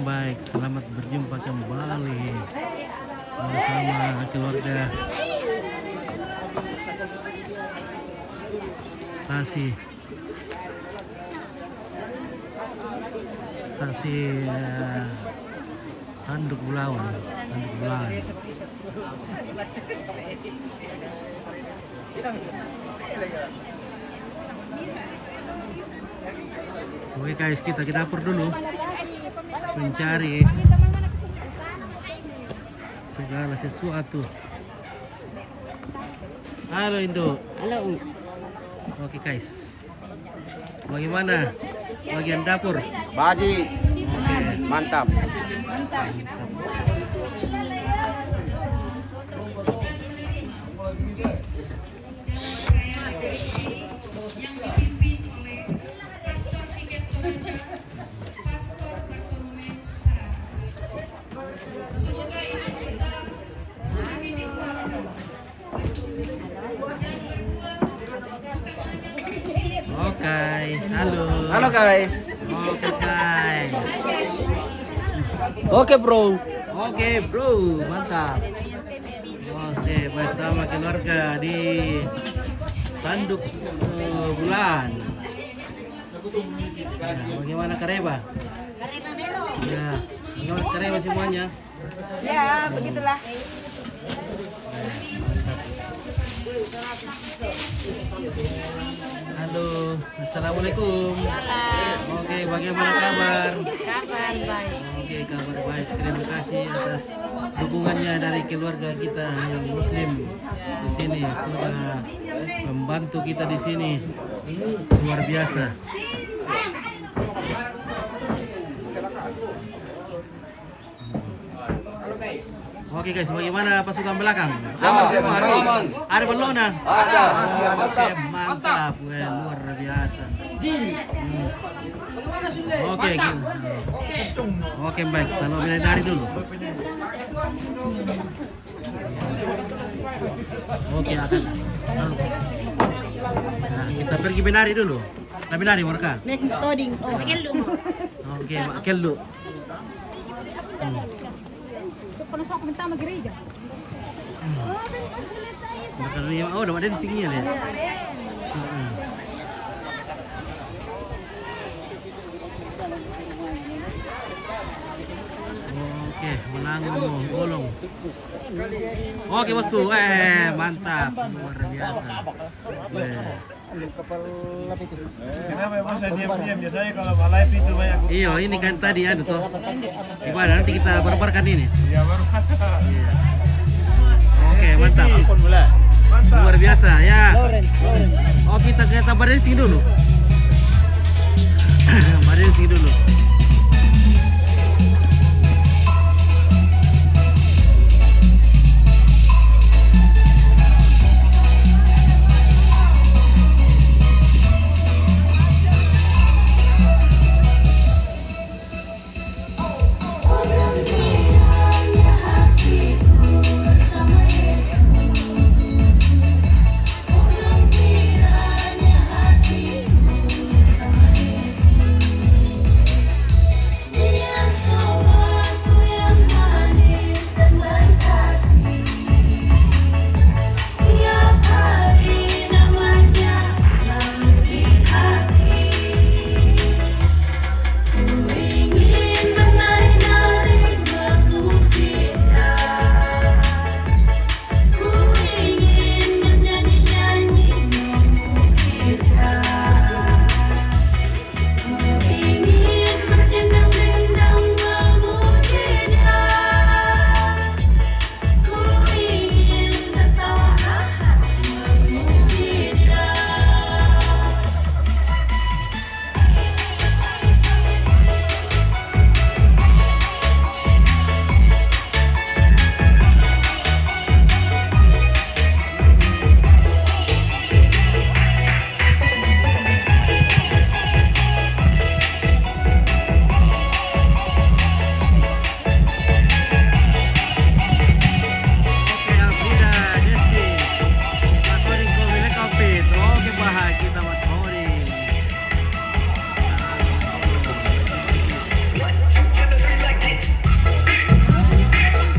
baik, selamat berjumpa kembali bersama keluarga stasi Tanduk Bulawan. Oke guys, kita ke dapur dulu mencari segala sesuatu. Halo Indo. Halo. Oke guys, bagaimana bagian dapur? Baji, mantap. Semoga iman kita semakin dikuatkan, bertumbuh dan berbuah bukan hanya untuk diri kita. Oke, halo. Halo guys. Oke guys. Oke bro. Oke bro, mantap. Oke, bersama keluarga di Tanduk Bulan. Nah, bagaimana Kareba? Ya, bagaimana Kareba semuanya? Ya, begitulah. Halo, assalamualaikum. Oke, bagaimana kabar? Kabar baik. Oke, kabar baik. Terima kasih atas dukungannya dari keluarga kita yang Muslim di sini, sudah membantu kita di sini luar biasa. Oke guys, bagaimana pasukan belakang? Aman semua? Aman. Ada Barcelona? Ada. Oke, mantap. Wah, luar biasa. Oke, oke baik. Kalau dari dulu. Oke, akan. Nah, kita pergi Benari dulu. Nah, Benari mereka. Nek toding. Oh, kelu. Oke, kelu. Panas ako minta mag-gereja. Oh, udah ada di sini ya. Oke, menanggung bolong. Oke bosku, mantap, luar biasa. Kenapa emang saya diam-diam? Biasanya kalau live itu banyak. Iya, ini kan tadi ada tuh. Gimana nanti kita barbar-barkan ini? Iya, baru. Iya. Oke, mantap. Luar biasa ya. Oh, kita balancing dulu. Balancing dulu.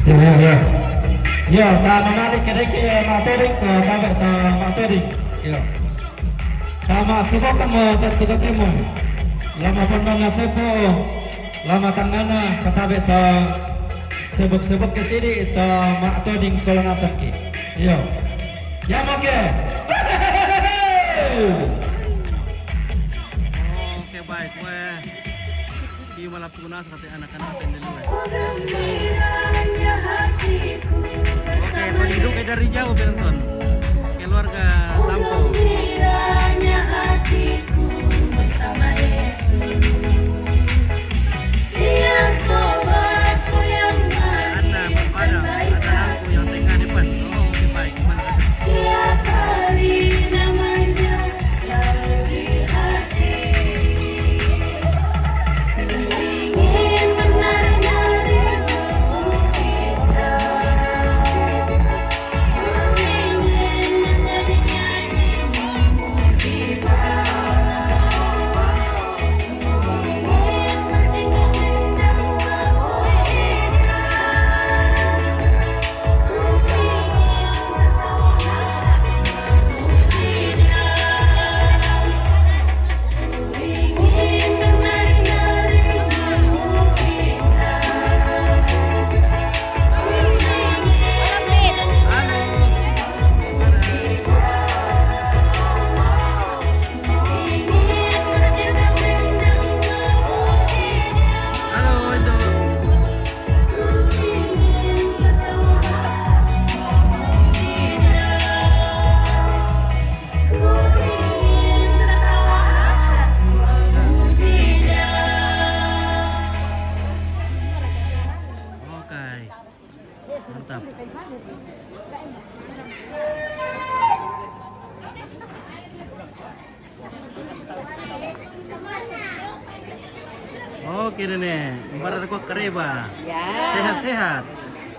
Ya. Ya, ta nanalik kedeke matorik ke tabek ta matorik. Ya. Tama sebab kamu tertutup lama pandangnya sepo, lama tangannya ketabek ta sebuk-sebuk ke sini ta matoring solana sakit. Ya. Ya oke. Oke baik, weh. Di malam punah seperti anak-anak pendek. Oke, penduduk dari jauh penonton. Keluarga Tampo. Ada Padang, ada aku yang tengah depan. Oh, oke baik. Gimana? Mantap. Oke Nenek, ibarat aku kereba. Ya. Sehat-sehat.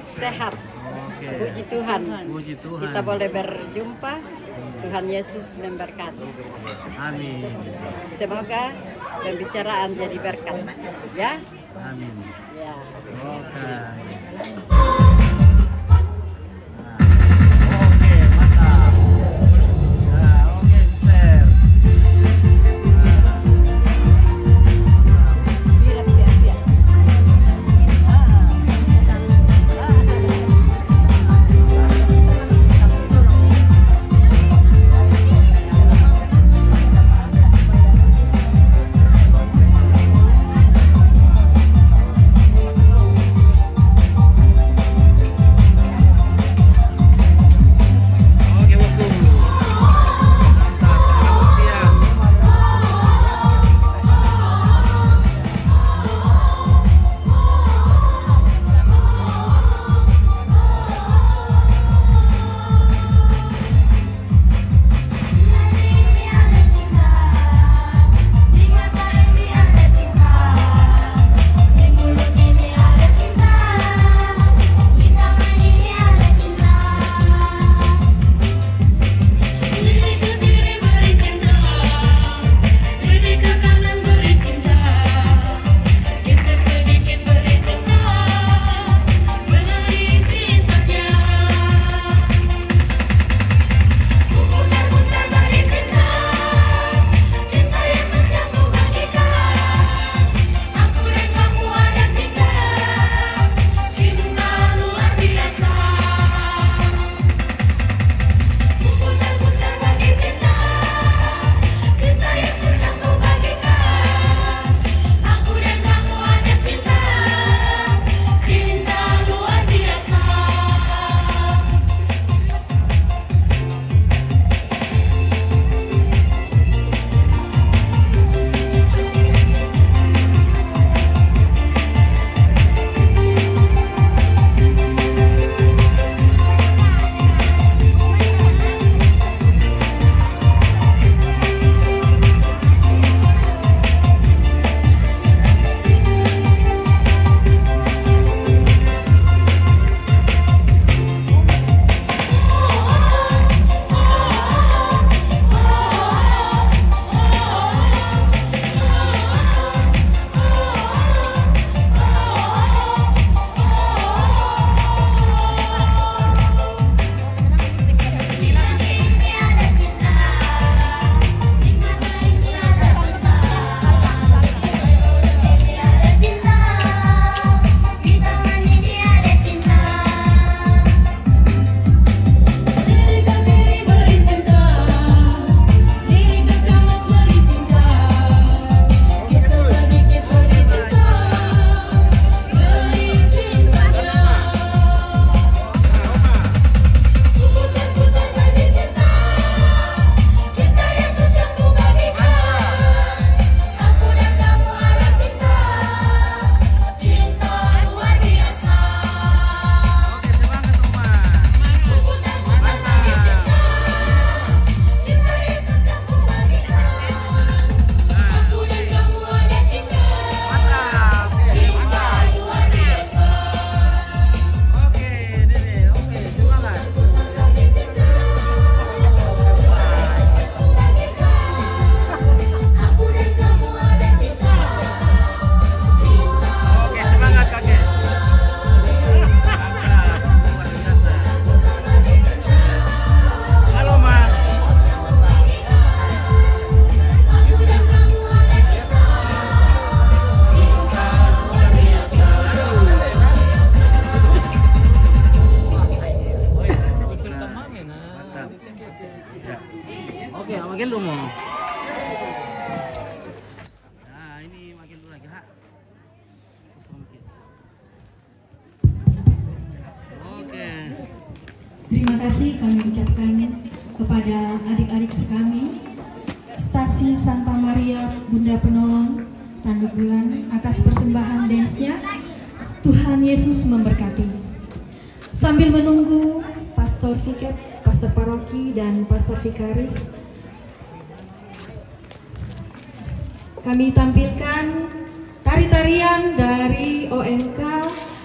Sehat. Oke. Puji Tuhan. Puji Tuhan. Kita boleh berjumpa. Tuhan Yesus memberkati. Amin. Semoga pembicaraan jadi berkat. Ya. Amin. Ya. Oke. Oke, mantap. Nah, oke, Mister. mau. Nah, ini makin dulu lagi, ha. Oke. Terima kasih kami ucapkan kepada adik-adik sekami Stasi Santa Maria Bunda Penolong Tanduk Bulan atas persembahan dance-nya. Tuhan Yesus memberkati. Sambil menunggu Pastor Viket, Pastor Paroki dan Pastor Vikaris, kami tampilkan tari-tarian dari OMK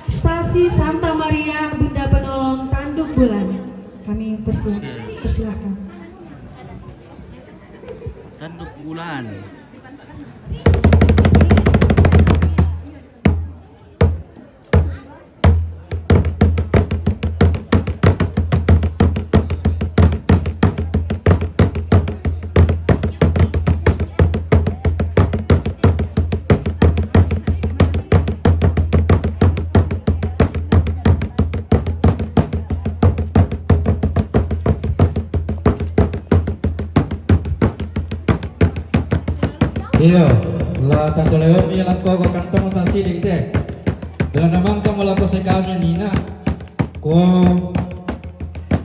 Stasi Santa Maria Bunda Penolong Tanduk Bulan. Kami persilahkan. Tanduk bulan. Iyo, la tanto leo mi lang ko kantong ta sidik te. Bila namang ka malako sa kanya nina. Ko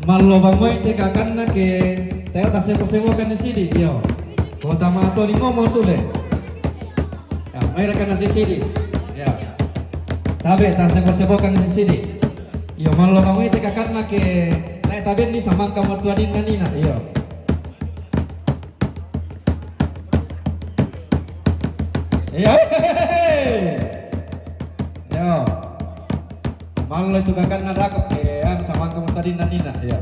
malo bamoy te kakan na ke tayo ta sepo kan di sidik iyo. Ko tama to ni mo sule. Ya, may ra kan si sidik. Ya. Tabe ta sepo kan di sidik. Iyo malo bamoy te kakan na ke tayo tabe ni sama ka mo tuanin na nina iyo. Ya, yo, malu itu kakak nada kepean sama kamu tadi nanina, ya.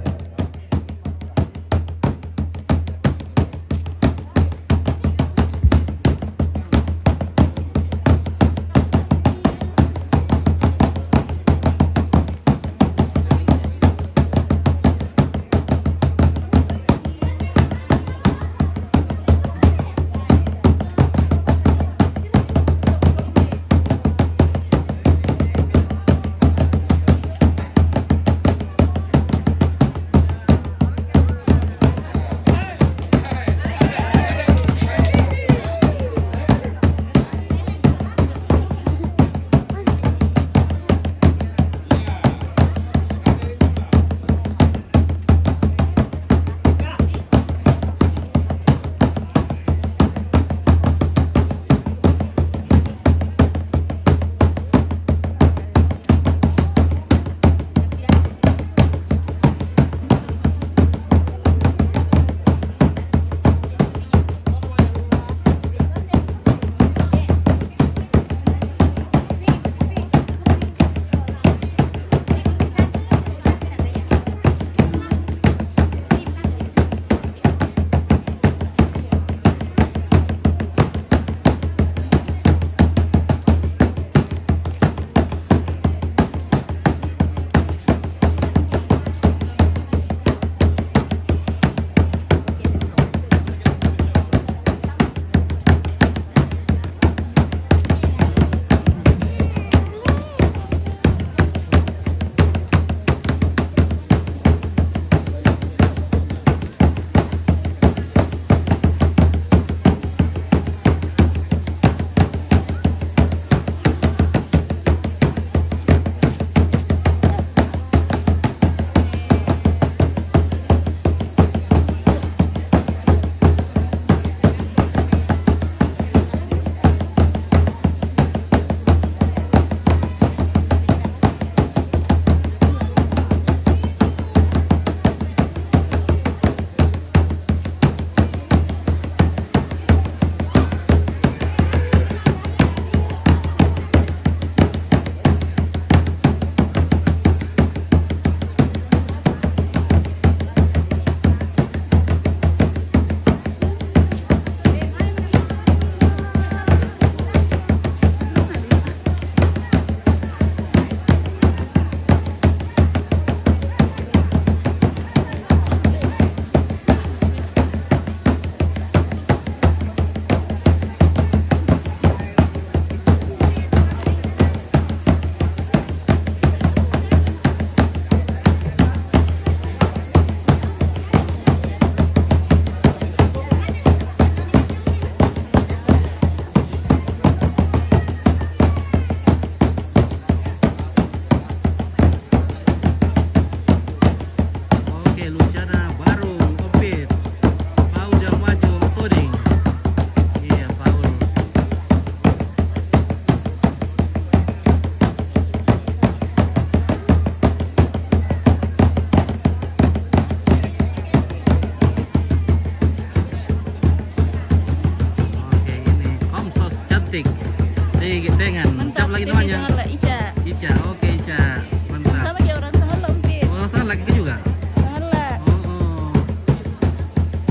lagi namanya? Sangat Ica. Ica, oke Ica, mantap. Sama kayak orang sangat lempit. Oh, sangat laki juga? Sangat lah. Oh,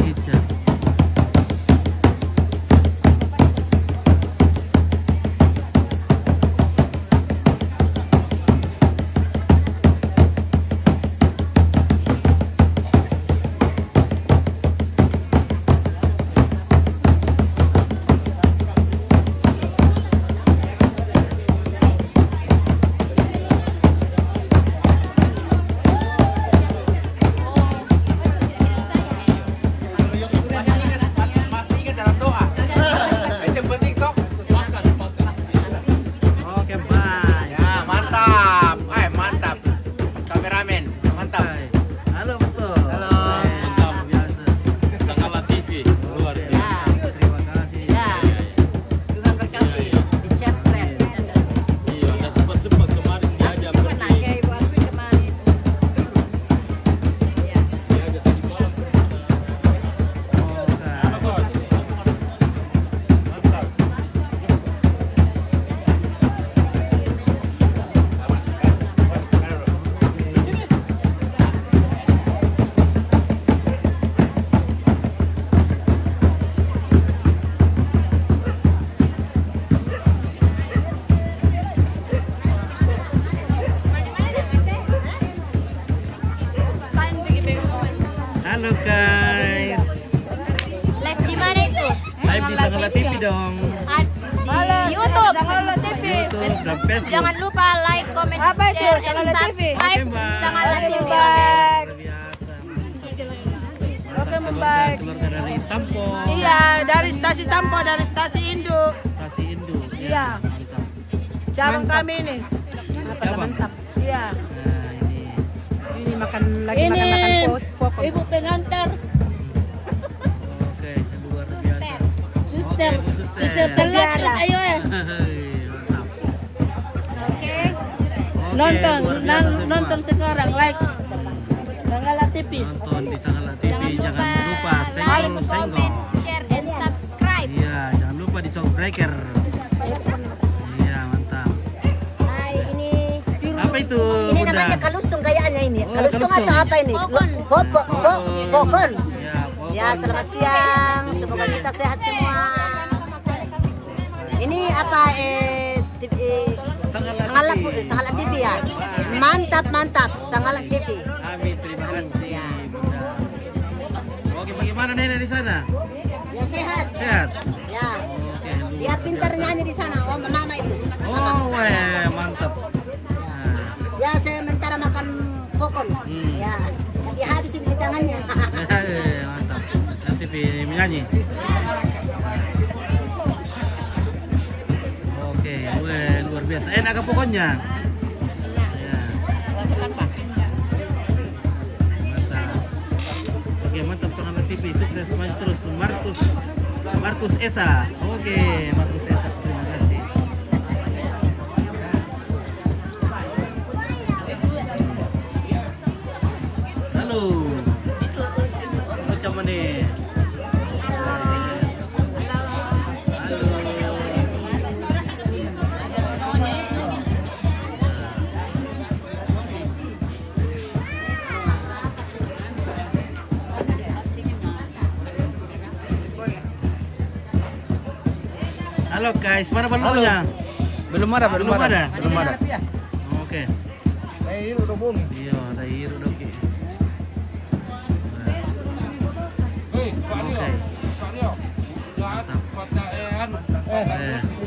Ica. Oke, bye. Ya, mantap. Mantap. Kameramen, mantap. Bye. Halo, Besto. Halo. Mantap. Biasa. Sangatlah TV luar biasa. Terima kasih. Tuhan berkati. Dicepret. Iya, udah sempat kemarin diajak Pernah kayak Ibu Asri kemarin. diajak tadi malam. Halo guys. Live di mana itu? Live di Sangalat TV dong. Di YouTube. YouTube dan Facebook. Jangan lupa like, comment, share, and subscribe. Oke, Mbak. Sangalat TV. Luar biasa. Oke, Mantap, baik. keluarga dari Tampo. Iya, dari stasi Tampo, dari stasi Induk. Stasi Induk. Iya. Mantap. Cabang kami ini. Cabang. Iya. Nah, ini. Ini makan Ini pokok. ibu pengantar, Oke, luar biasa. suster, Oke, Bu Suster. suster telat, ayo ya. Mantap. Oke. Oke, Nonton, luar biasa semua. nonton sekarang, like. Sangalat TV. Nonton di Sangalat TV. Jangan lupa like, senggol. comment, share, and subscribe. Iya, jangan lupa di Shockbreaker. Iya, mantap. Hai, ini Apa itu, ini Bunda? namanya kalusung kayaknya ini. Oh, Kalusung kalusung. atau apa ini? Pokon. Pokon. Ya, pokon. Ya, selamat siang. Semoga kita sehat semua. Ini apa Sangalat TV ya. Mantap. Sangalat TV. Amin, terima kasih, Bunda. Oke, bagaimana nenek di sana? Ya sehat. Sehat? Ya. Oke, Dia pintar nyanyi di sana. Oh, mama itu. Oh, mantap. Nah, Ya, sementara makan pokon. Ya. Jadi habis di tangannya. mantap. Nanti menyanyi. Oke, luar biasa. Enak ke pokoknya? Ya. Mantap. Oke, mantap Sangalat TV. Sukses maju terus. Markus Esa. Oke, Markus Esa. Terima kasih. Halo. Macam mana? Halo guys, mana balonnya? Belum ada. Oke. Eh, ini udah bung. Iya, ada iru dong. Oke.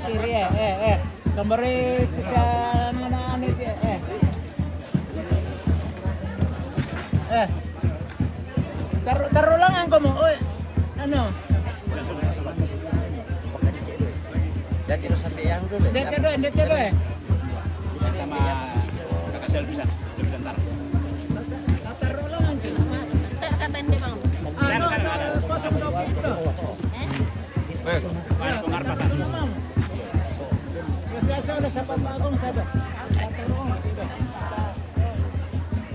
Kiri kembali ke sana taruh lang ang kamu. Ano? Jadi harus sampai yang dulu. Dito eh. Sama kakak Selvi lah. Taruh lang ang Katain dia bang. Ano? Pasok daw dito. Kasi udah sa pambagong sabi.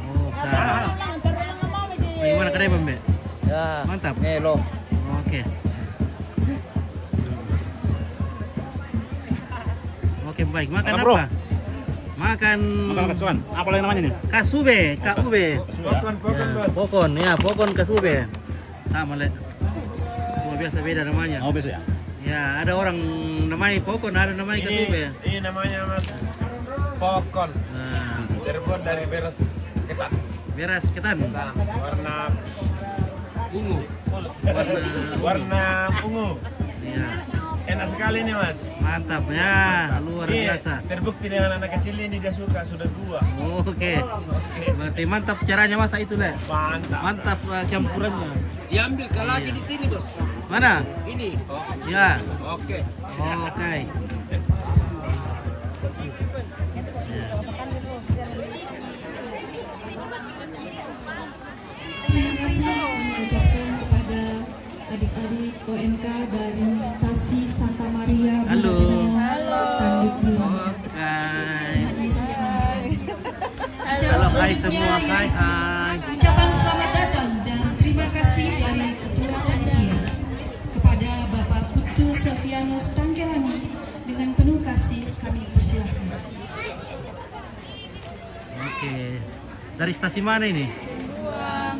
Oh, sah. Taruh lang ang mama di. Bagaimana kedai Bambe? Ya. Mantap. Melo. Oke. Oke, baik. Makan apa? Makan Kasuan. Apa lagi namanya nih? kasube, KUB. Pokon bos. Pokon, ya, pokon kasube. Sama le. Cuma biasa beda namanya. Oh besok ya. Ya, ada orang namanya pokon, ada namanya kasube. Ini namanya Mas Pokon. Nah, Terbuat dari beras ketan. beras ketan. Warna Ungu. warna ungu. Ya, Enak sekali nih Mas. mantap ya, luar biasa. Terbukti dengan anak kecil ini dia suka sudah 2. Oke. Berarti mantap caranya masak itu le. Mantap. Mantap campurannya. Diambil ke lagi di sini, Bos. Mana? Ini. Ya. Oke. Oke. Terima kasih kami ucapkan kepada adik-adik OMK dari Stasi Santa Maria Bunda Halo. Penolong, Tanduk Bulan. Oke. Tuhan Yesus memberkati. Acara Halo, hai selanjutnya semua, hai, yaitu hai. ucapan selamat datang dan terima kasih dari Ketua Panitia kepada Bapak Putu Selvianus Tangkelani. Dengan penuh kasih kami persilahkan. Oke. Dari stasi mana ini?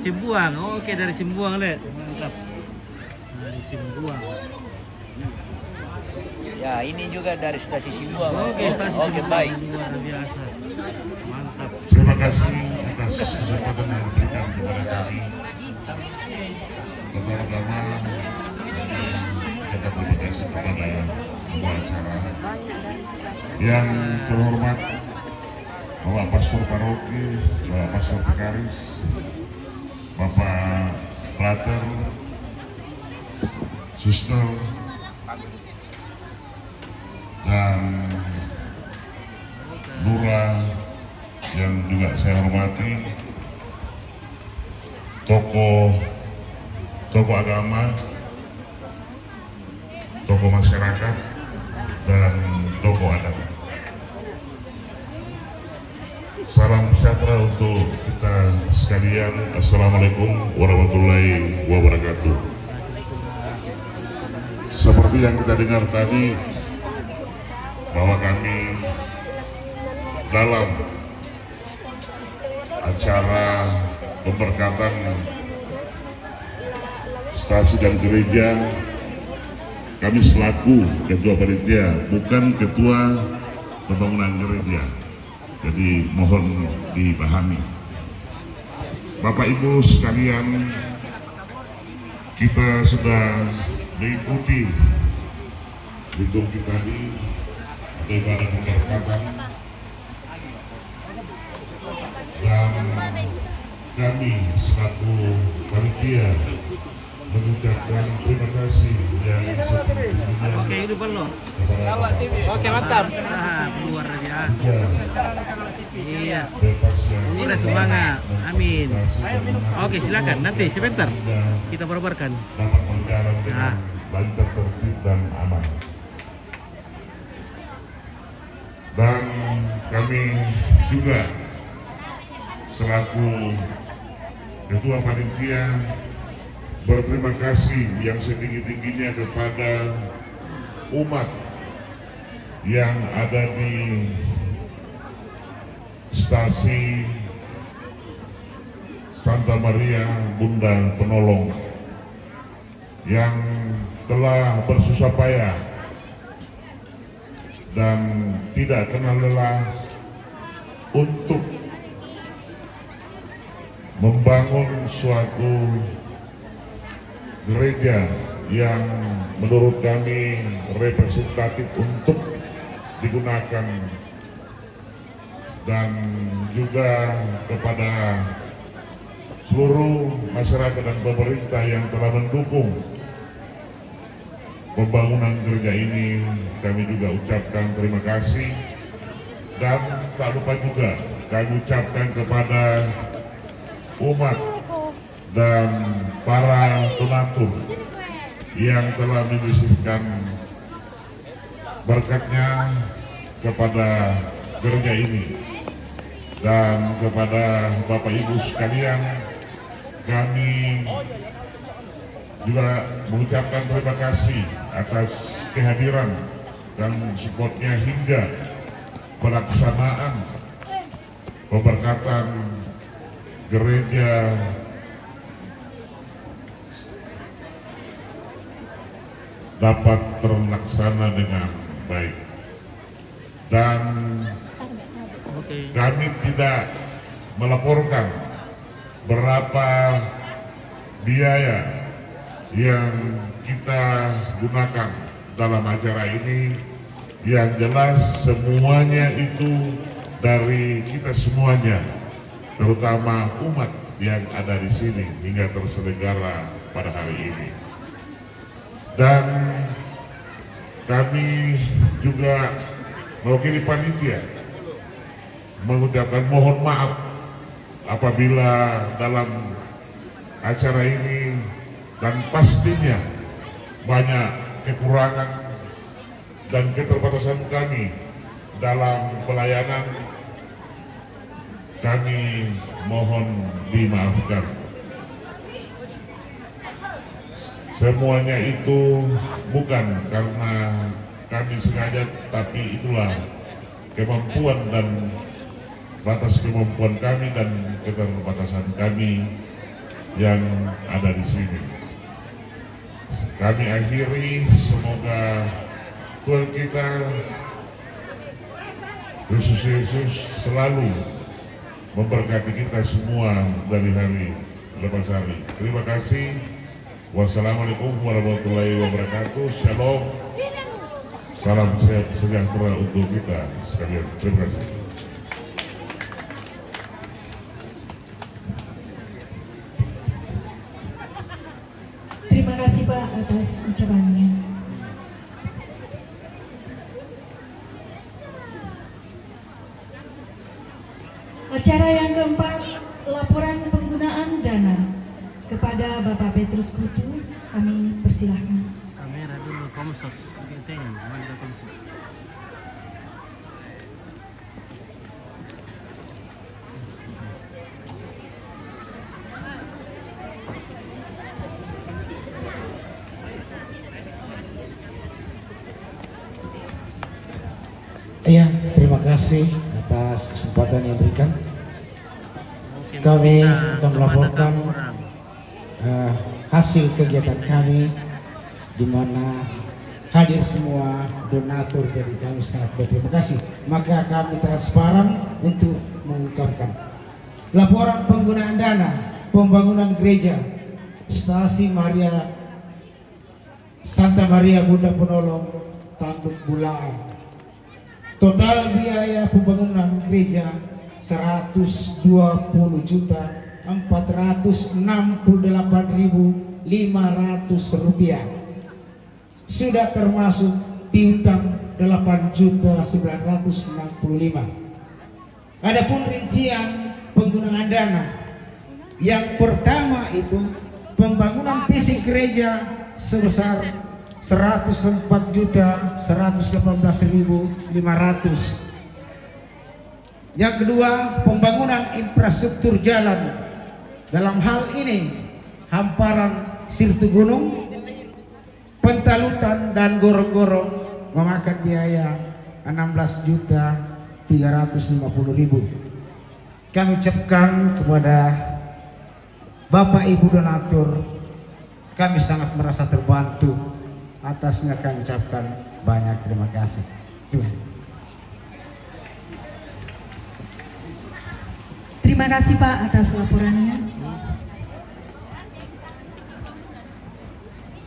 Simbuang. Oke, dari Simbuang le. Mantap. Dari Simbuang. Ya, ini juga dari stasi Simbuang. Oke, stasi Oke, Simbuang. baik. Luar biasa. Mantap. Terima kasih atas kesempatan yang diberikan kepada kami. Pertama-tama kita terima kasih kepada pembawa acara yang terhormat Bapak Pastor Paroki, Bapak Pastor Pekaris, Bapak Plater, Suster, dan Lurah yang juga saya hormati, tokoh agama, tokoh masyarakat, dan tokoh adat. Salam sejahtera untuk kita sekalian. Assalamualaikum warahmatullahi wabarakatuh. Seperti yang kita dengar tadi, bahwa kami dalam acara pemberkatan stasi dan gereja, kami selaku ketua panitia, bukan ketua pembangunan gereja. Jadi mohon dipahami. Bapak Ibu sekalian, kita sudah mengikuti liturgi tadi atau ibadah pemberkatan, dan kami selaku panitia mengucapkan terima kasih yang setinggi-tingginya Oke, itu belum. kepada Bapak Oke, mantap. Ah, luar biasa. Iya. Bebas yang Udah semangat. Amin. kasih Oke, silakan. Nanti sebentar kita berbarkan. dapat berjalan dengan lancar, tertib dan aman. Dan kami juga selaku ketua panitia berterima kasih yang setinggi-tingginya kepada umat yang ada di stasi Santa Maria Bunda Penolong yang telah bersusah payah dan tidak kenal lelah untuk membangun suatu gereja yang menurut kami representatif untuk digunakan, dan juga kepada seluruh masyarakat dan pemerintah yang telah mendukung pembangunan gereja ini. Kami juga ucapkan terima kasih, dan tak lupa juga kami ucapkan kepada umat dan para donatur yang telah menyisihkan berkatnya kepada gereja ini. Dan kepada Bapak Ibu sekalian, kami juga mengucapkan terima kasih atas kehadiran dan supportnya hingga pelaksanaan pemberkatan gereja dapat terlaksana dengan baik. Dan kami tidak melaporkan berapa biaya yang kita gunakan dalam acara ini. Yang jelas semuanya itu dari kita semuanya, terutama umat yang ada di sini hingga terselenggara pada hari ini. Dan kami juga mewakili panitia mengucapkan mohon maaf apabila dalam acara ini dan pastinya banyak kekurangan dan keterbatasan kami dalam pelayanan. Kami mohon dimaafkan. Semuanya itu bukan karena kami sengaja, tapi itulah kemampuan dan batas kemampuan kami dan keterbatasan kami yang ada di sini. Kami akhiri, semoga Tuhan kita Yesus Yesus selalu memberkati kita semua dari hari lepas hari. Terima kasih. Wassalamualaikum warahmatullahi wabarakatuh. Shalom. Salam sejahtera untuk kita sekalian. Terima kasih. Terima kasih Pak atas ucapannya. Acara yang keempat, laporan penggunaan dana kepada Bapak Petrus Kutu, kami persilahkan. Kamera dulu, komsos. Mantap komsos. Iya, terima kasih atas kesempatan yang diberikan. Kami akan melaporkan hasil kegiatan kami, di mana hadir semua donatur dari kami, sangat berterima kasih. Maka kami transparan untuk mengungkapkan laporan penggunaan dana pembangunan gereja Stasi Maria Santa Maria Bunda Penolong Tanduk Bulaan. Total biaya pembangunan gereja 120.468.500 rupiah. Sudah termasuk piutang 8.965. Adapun rincian penggunaan dana, yang pertama itu pembangunan fisik gereja sebesar 104.118.500. Yang kedua, pembangunan infrastruktur jalan. Dalam hal ini hamparan Sirtu Gunung, Pentalutan dan Gorong-Gorong memakan biaya 16.350.000. Kami ucapkan kepada Bapak Ibu donatur, kami sangat merasa terbantu. Atasnya kami ucapkan banyak terima kasih. Terima kasih Pak atas laporannya.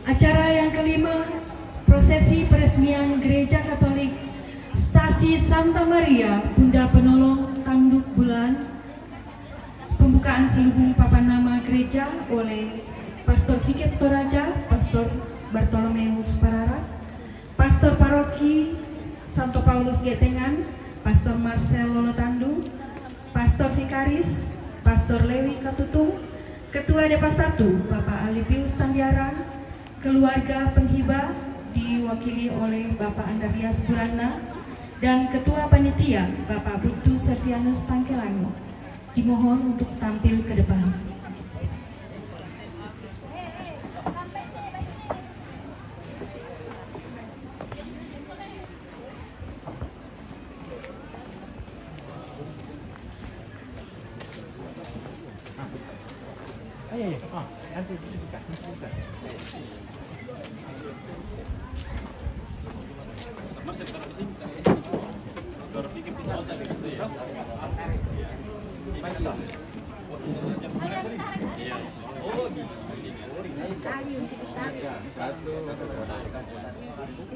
Acara yang kelima, prosesi peresmian Gereja Katolik Stasi Santa Maria Bunda Penolong Tanduk Bulan. Pembukaan selubung papan nama gereja oleh Pastor Viket Toraja, Pastor Bartolomeus Pararat, Pastor Paroki Santo Paulus Getengan, Pastor Marcel Lolotandu, Pastor Vikaris, Pastor Lewi Katutung, Ketua Depa 1 Bapak Alipius Tandiara, keluarga penghibah diwakili oleh Bapak Andarias Burana, dan Ketua Panitia Bapak Putu Servianus Tangkelangi. Dimohon untuk tampil ke depan.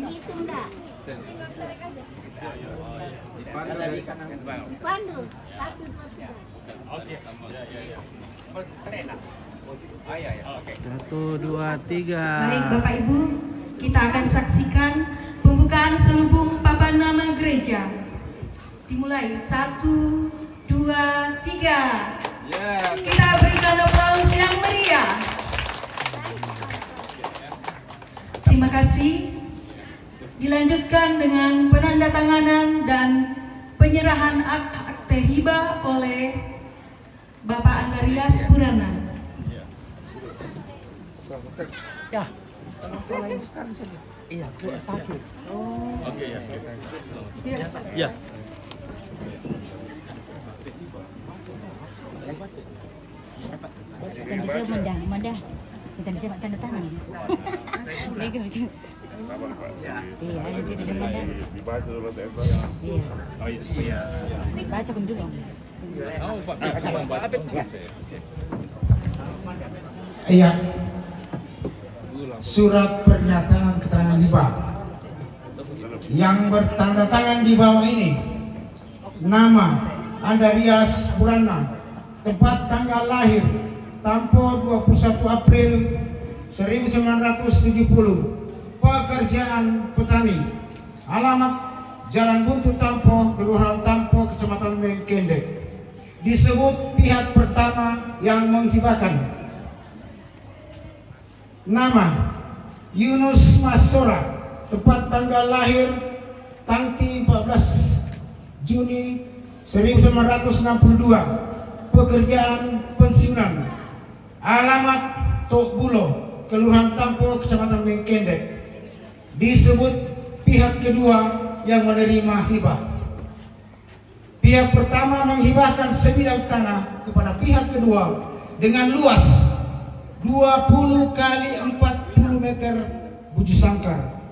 Itu enggak? Pandu. 1, 1, 2, 3. Baik Bapak Ibu, kita akan saksikan pembukaan selubung papan nama gereja. Dimulai 1, 2, 3. Kita berikan aplaus yang meriah. Terima kasih. Dilanjutkan dengan penandatanganan dan penyerahan akte hibah oleh Bapak Andarias Purana. Dan bisa mandah. Kita bisa tanda tangan. Iya, jadi ada mandah. Iya. Baca pun dulu. Iya. Surat pernyataan keterangan hibah yang bertanda tangan di bawah ini. Nama Andarias Purana, tempat tanggal lahir Tampo 21 April 1970, pekerjaan petani, alamat Jalan Buntu Tampo, Kelurahan Tampo, Kecamatan Mengkendek. Disebut pihak pertama yang menghibahkan. Nama Yunus Masora, tempat tanggal lahir Tangti 14 Juni 1962, pekerjaan pensiunan, alamat Tok Bulo, Kelurahan Tampo, Kecamatan Mengkendek. Disebut pihak kedua yang menerima hibah. Pihak pertama menghibahkan sebidang tanah kepada pihak kedua dengan luas 20 kali 40 meter buju sangkar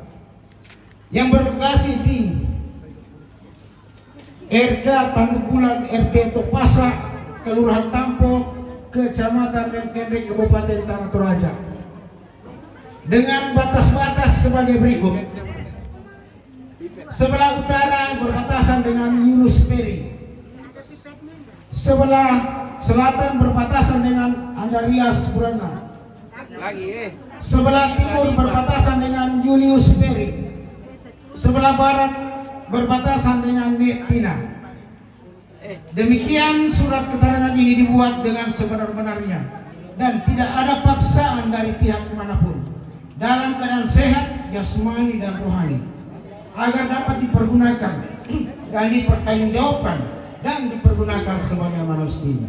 yang berlokasi di RK Tanduk Bulan, RT Topasa, Kelurahan Tampo, Kecamatan Mengkendek, Kabupaten Tanah Toraja, dengan batas-batas sebagai berikut. Sebelah utara berbatasan dengan Yunus Peri, sebelah selatan berbatasan dengan Andarias Purana, sebelah timur berbatasan dengan Julius Peri, sebelah barat berbatasan dengan Netina. Demikian surat keterangan ini dibuat dengan sebenar-benarnya dan tidak ada paksaan dari pihak manapun, dalam keadaan sehat jasmani dan rohani, agar dapat dipergunakan dan dipertanggungjawabkan dan dipergunakan sebagaimana mestinya.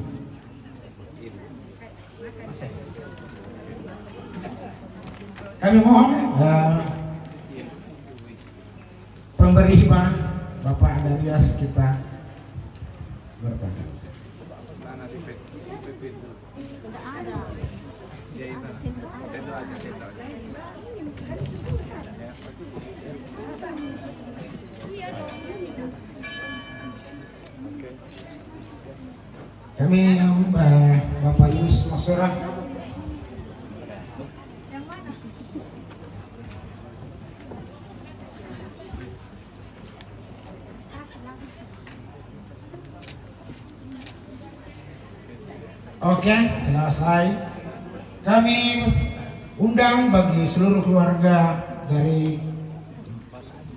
Kami mohon pemberi hibah Bapak Andarias kita bertanya. Kami Bapak Yunus Masora Oke, selesai. Kami undang bagi seluruh keluarga dari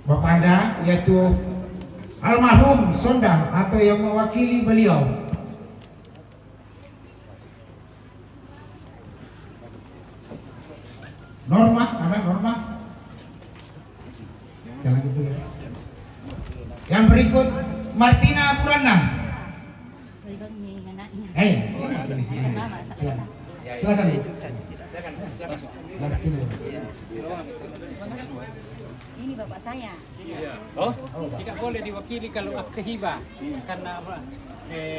Bapak Anda, yaitu almarhum Sonda atau yang mewakili beliau. Norma, ada Norma? Jangan gitu ya. Yang berikut Martina Purana. Silakan. Ini bapak saya. Oh, tidak boleh diwakili kalau akte hibah karena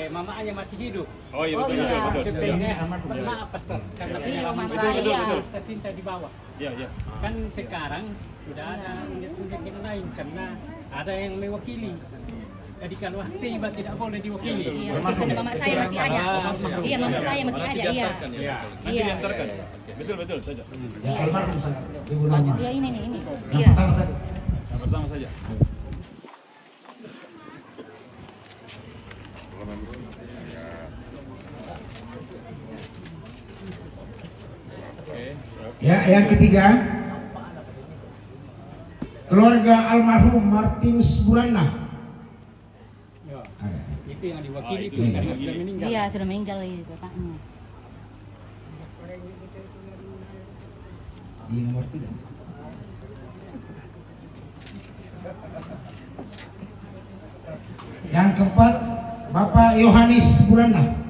mamanya masih hidup. Oh iya. Maaf Pastor, karena Iya, pengalaman mama saya. tercinta di bawah. Iya. Kan sekarang sudah ada unit-unit yang lain karena ada yang mewakili. Jadi kalau akte hibah tidak boleh diwakili. Iya, karena mama saya masih ada. Iya, mama saya masih ada. Iya. Nanti diantarkan. Betul saja. Yang almarhum saya, Ibu Nanya. Iya, ini. Yang Iya. pertama tadi. Yang pertama saja. Ya, yang ketiga, keluarga almarhum Martinus Burana. Itu yang diwakili itu karena sudah meninggal. Iya, sudah meninggal itu, Pak. Di nomor 3. Yang keempat, Bapak Yohanes Burana.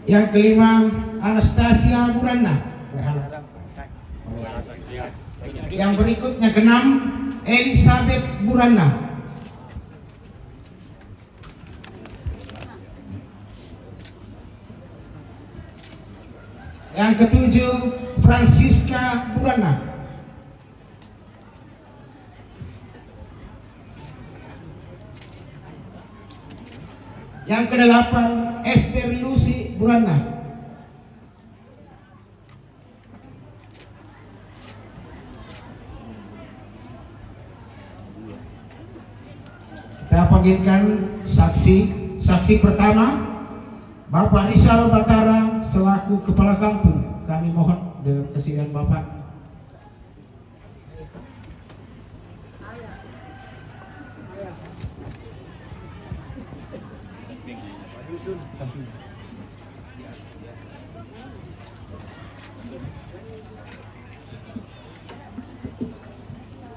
Yang kelima, Anastasia Burana. Yang berikutnya keenam, Elizabeth Burana. Yang ketujuh, Francisca Burana. Yang kedelapan, Esther Lucy Burana. Kita panggilkan saksi pertama, Bapak Rizal Batara selaku Kepala Kampung. Kami mohon dengan kesediaan Bapak.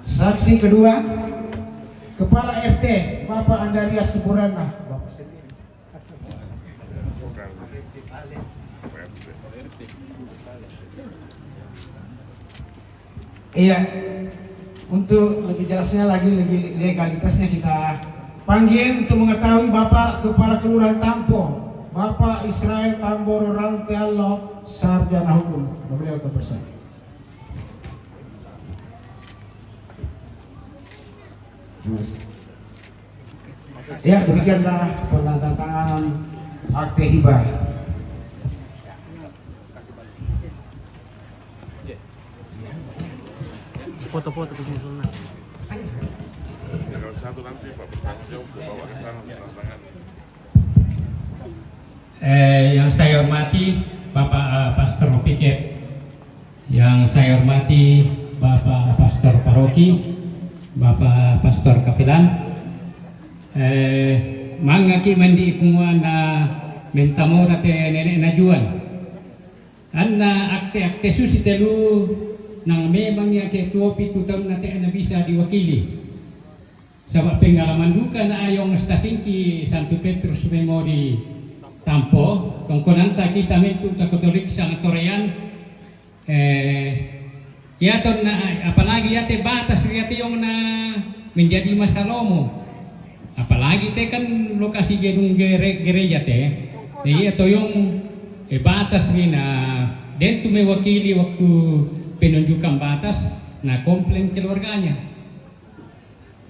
Saksi kedua, Kepala RT Bapak Andarias Burana. Bapak sendiri. Iya, untuk lebih jelasnya lagi, lebih legalitasnya kita panggil untuk mengetahui Bapak Kepala Kelurahan Tampo, Bapak Israel Tambor Rantealo, Sarjana Hukum. Beliau ke bersama. Ya, demikianlah penandatanganan akte hibah. Foto-foto susunan. Yang saya hormati Bapak Pastor Opike, yang saya hormati Bapak Pastor Paroki, Bapak Pastor Kapilan, mangaki mandi kumua na mentamora te nenek najuan, anna akte susi telu nang memang ya ke 27 tahun na te na bisa diwakili. Sabab pengalaman duka na ayong stasingki Santo Petrus Memori Tampo, tongkonanta kita mentu ta Katolik sa Torean, yaton na apalagi yate batas yate yung na menjadi masalomo, apalagi te kan lokasi gedung gereja te, atau yung batas ni na den tu mewakili waktu penunjukan batas na komplain keluarganya,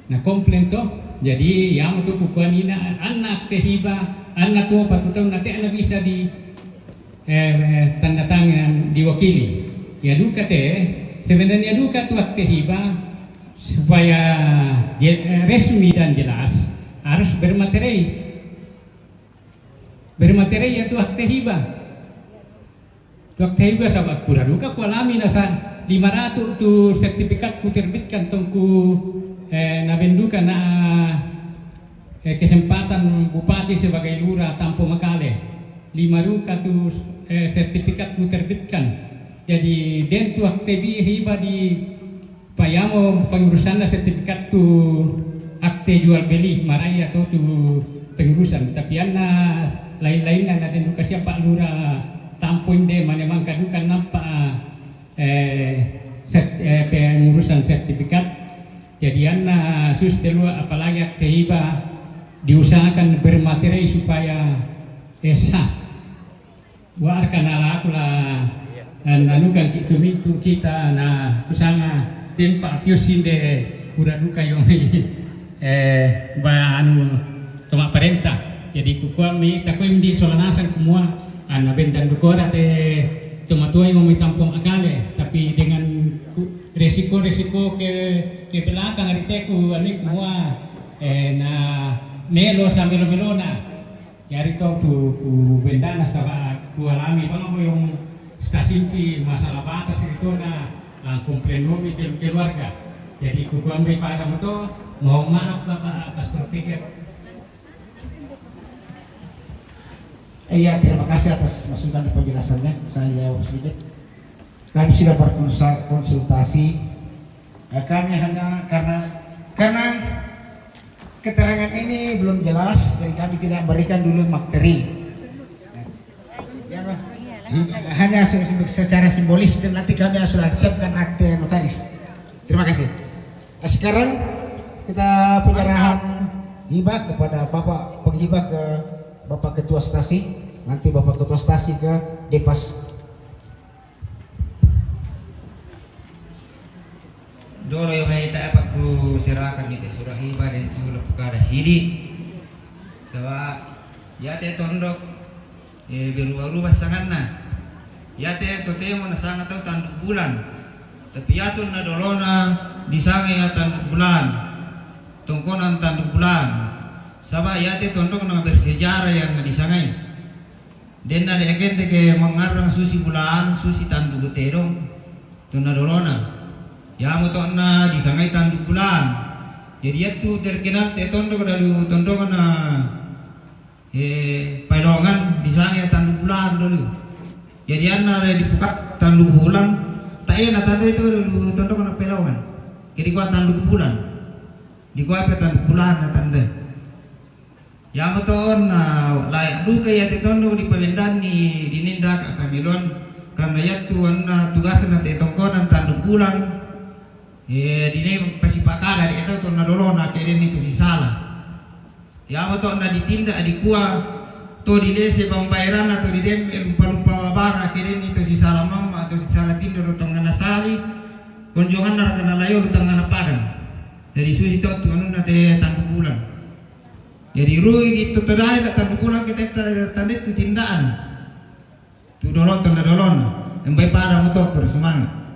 na komplain to, jadi yang tu kukuan ina anak tehiba anak tu patutong nanti anak bisa di tanda tangan diwakili, ya duka te. Sebenarnya duka tu akte hibah supaya resmi dan jelas harus bermaterai. Bermaterai itu akte hibah. Tu akte hibah sahabat pura duka ku alami nasa 500 tu sertifikat ku terbitkan tongku nabenduka na kesempatan bupati sebagai lurah Tampo Makale. 5 tu sertifikat ku terbitkan. Jadi den tu akte hibah di payamo pengurusan sertifikat tu te jual beli marai atau tu pengurusan, tapi lain-lain na den kasih Pak Lurah tampun de memang kadukan nampak pengurusan sertifikat. Jadi sus telu apalagi kehiba diusahakan bermateri supaya sah. War kana aku lah nanukan itu kita usanga tempat piusin de pura duka yung toma perintah. Jadi kukuami takuim di solanasan semua bendan dukora te tomatua yang mau tampung akale, tapi dengan resiko ke belakang ariteku ani semua nelo sambil melona. Yari to tu bendana sama alami bang yung stasiun masalah batas itu komplain keluarga. Jadi kukuambil pada kamu tuh mau maaf Bapak Pastor Tiket. Iya, terima kasih atas masukan dan penjelasannya. Saya jawab sedikit. Kami sudah berkonsultasi. Kami hanya karena keterangan ini belum jelas, jadi kami tidak berikan dulu materi. Hanya secara simbolis, dan nanti kami sudah siapkan akte notaris. Terima kasih. Sekarang kita penyerahan hibah kepada Bapak penghibah ke Bapak Ketua Stasi, nanti Bapak Ketua Stasi ke Depas. Doro yang kita dapat ku serahkan itu surah hibah dan tu perkara sidi. Sebab ya te tondok berubah sangatna. Ya te totemo na sangat tahu tanduk bulan. Tapi ya tu na dolona di sana ya tanduk bulan. Tongkonan tanduk bulan. Sabah ya te tondok na bersejarah yang disangai. Den na agente ke mengarang susi bulan, susi tanduk geterong. Tu na dolona. Ya mo to na disangai tanduk bulan. Jadi ya tu terkenal te tondok dalu tondok na pailongan disangai tanduk bulan dulu. Jadi anna dibuka tanduk bulan. Tak na tanduk itu dulu tondok na pailongan. Jadi gua tanduk bulan. Di gua apa tanduk bulan na tanda. Ya betul, layak duka ya tetondo di pemendan ni dinindak kamilon karena ya tuan tugasnya tetongkonan tanduk bulan. Dini pasti pakar dari itu tuan nadolona keren itu si salah. Ya betul ditindak di gua to dilese pembayaran atau di dem lupa bara keren itu si salah mama atau si salah tindak di tengah nasali kunjungan narkana layo di tengah padang. Dari susi to tuan te tanduk bulan. Jadi rugi itu terdari datang pulang kita tanda itu tindakan. Tu dolon tanda dolon, yang baik pada motor bersemangat.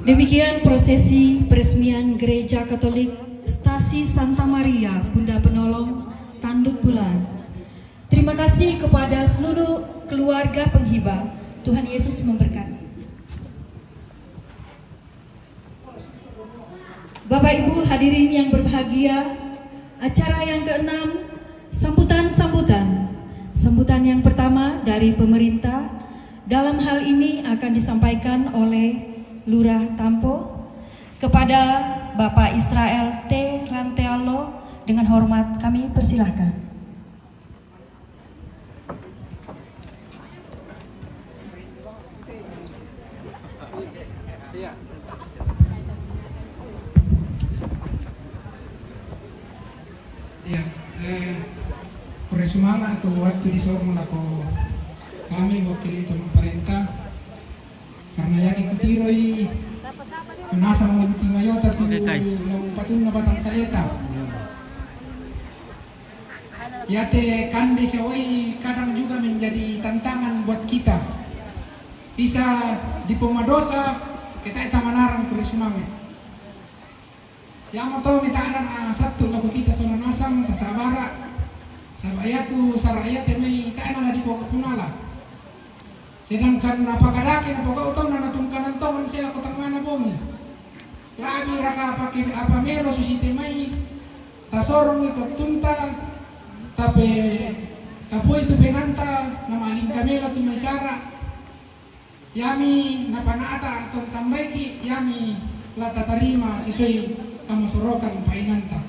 Demikian prosesi peresmian Gereja Katolik Stasi Santa Maria Bunda Penolong Tanduk Bulan. Terima kasih kepada seluruh keluarga penghibah. Tuhan Yesus memberkati. Bapak Ibu hadirin yang berbahagia, acara yang ke-6, sambutan-sambutan. Sambutan yang pertama dari pemerintah. Dalam hal ini akan disampaikan oleh Lurah Tampo kepada Bapak Israel T. Rantealo. Dengan hormat kami persilahkan. Ya, semangat tu waktu di Sorong aku kami wakili itu pemerintah karena yang ikutiroi kenasa mau lebih tinggal yota tu patun na batang kaleta ya te kandi sewai kadang juga menjadi tantangan buat kita bisa di pemadosa kita itu menarang semangat yang mau tahu kita ada satu lagu kita soal nasam tasabara sabaya tu saraya temai tak ada di pokok punala Sedangkan napakadaki na pagka utaw na natungkanan tongan sila kutang mana bongi. Labi raka pakai apa melo susite mai. Tasorong itu tunta tapi kapo itu penanta na maling kamela tu may sara. Yami napanata atau tambaiki yami lata tarima sesuai kamasorokan painanta.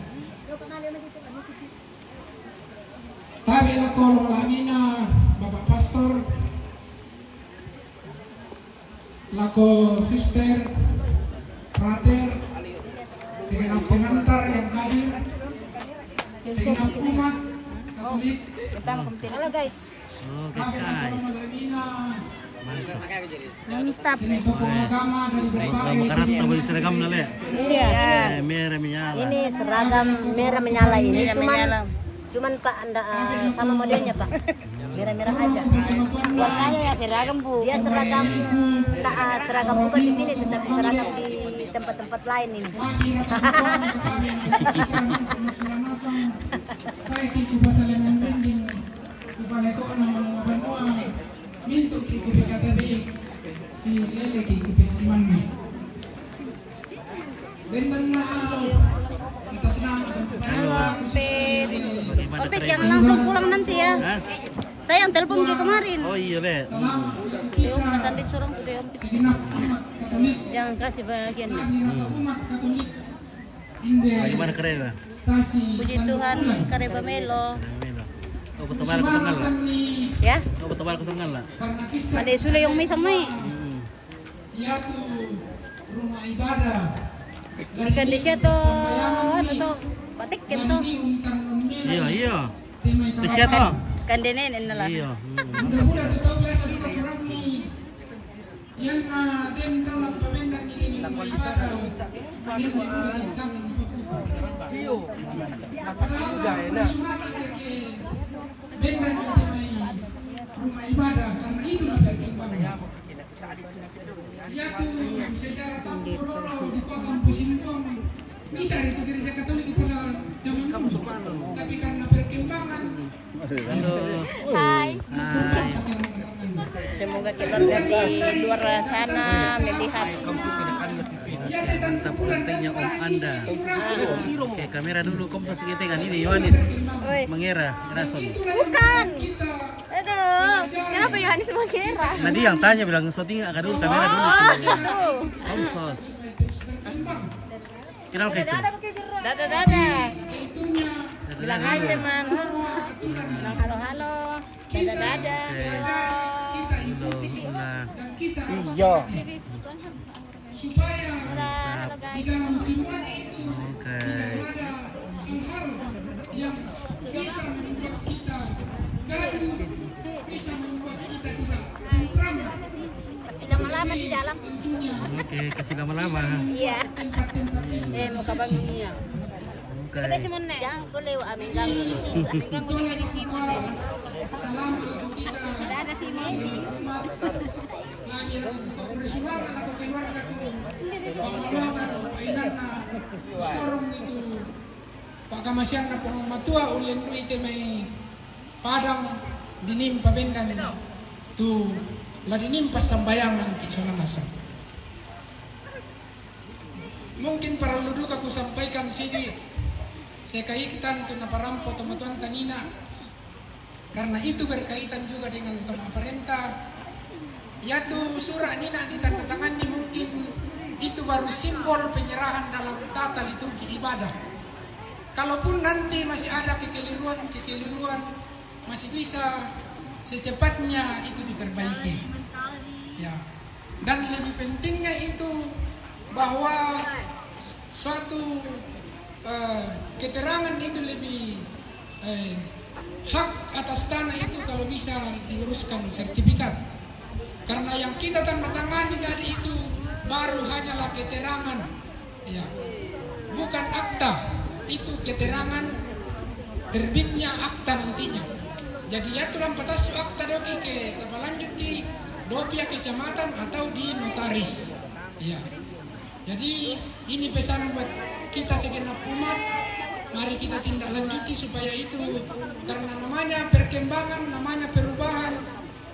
Tabi la kolong lamina Bapak Pastor, lako sister, frater, segenap pengantar yang hadir, segenap umat Katolik. Halo guys. Mantap. Ini tokoh agama dari berbagai dunia. Seragam nale. Iya. Merah menyala. Ini seragam merah menyala ini. Cuman Pak anda sama modelnya Pak. Merah-merah aja. Warnanya ya seragam Bu. Dia seragam seragam bukan di sini tetapi seragam di tempat-tempat lain ini. Mintu kiku BKTB si lele kiku pesimani. Bentang na atas nama Opik jangan langsung pulang nanti ya. Saya yang telepon dia kemarin. Oh iya Le. Makan disuruh ke Opik. Jangan kasih bagian. Umat Katolik Bagaimana Kareba? Puji Tuhan Kareba Melo. Oh betul kenal lah. Ya? Oh betul kenal lah. Ada sudah yang misang mai. Yaitu rumah ibadah. Ikan di situ atau batik gitu. Iya. Di situ. Kan denen lah. Iya. Mudah-mudah tu tahu biasa juga kurang ni. Yang na den dalam pemendang ini rumah ibadah. Ini mudah tentang iyo. Padahal semangat ke bendang rumah ibadah karena itulah perkembangan. Yaitu sejarah Tampoloro di kota Pusingkong bisa itu gereja Katolik pada zaman dulu, tapi karena perkembangan. Hai. Semoga keluarga di luar sana melihat Betapa pentingnya Om Anda. Oke, kamera dulu. Kamu masih kita kan ini Yohanis Mangera Rason. Bukan. Aduh, kenapa Yohanis Mangera? Nah dia yang tanya bilang syuting agak dulu kamera dulu. Om sos. Kenapa itu? Dadah. Bilang hai teman. Bilang halo. Dadah. Iya. Supaya di dalam semuanya itu tidak ada hal-hal yang bisa membuat kita gaduh, bisa membuat kita tidak tentram. Kasih lama-lama di dalam. Oke, kasih lama-lama. Iya. Mau kabar dunia. Kita Simon nih. Jangan kau lewat amin ganggu di sini. Salamat kita. Ada Simon. Lagi bersuara atau keluarga tu pemulakan painan na sorong itu Pak Kamasian na pematua ulen duit may padang dinim pabendan tu la dinim pasambayangan kicona nasa. Mungkin para luduk aku sampaikan sini sekaitan tu naparampo teman-teman tanina karena itu berkaitan juga dengan teman perintah. Yaitu surah nina ditandatangani mungkin itu baru simbol penyerahan dalam tata liturgi ibadah. Kalaupun nanti masih ada kekeliruan masih bisa secepatnya itu diperbaiki. Ya. Dan lebih pentingnya itu bahwa suatu keterangan itu lebih hak atas tanah itu kalau bisa diuruskan sertifikat. Karena yang kita tanda tangani tadi itu baru hanyalah keterangan, ya, bukan akta. Itu keterangan terbitnya akta nantinya. Jadi ya tulang patasu akta doki ke lanjut di dopia kecamatan atau di notaris. Ya. Jadi ini pesan buat kita segenap umat. Mari kita tindak lanjuti supaya itu karena namanya perkembangan, namanya perubahan.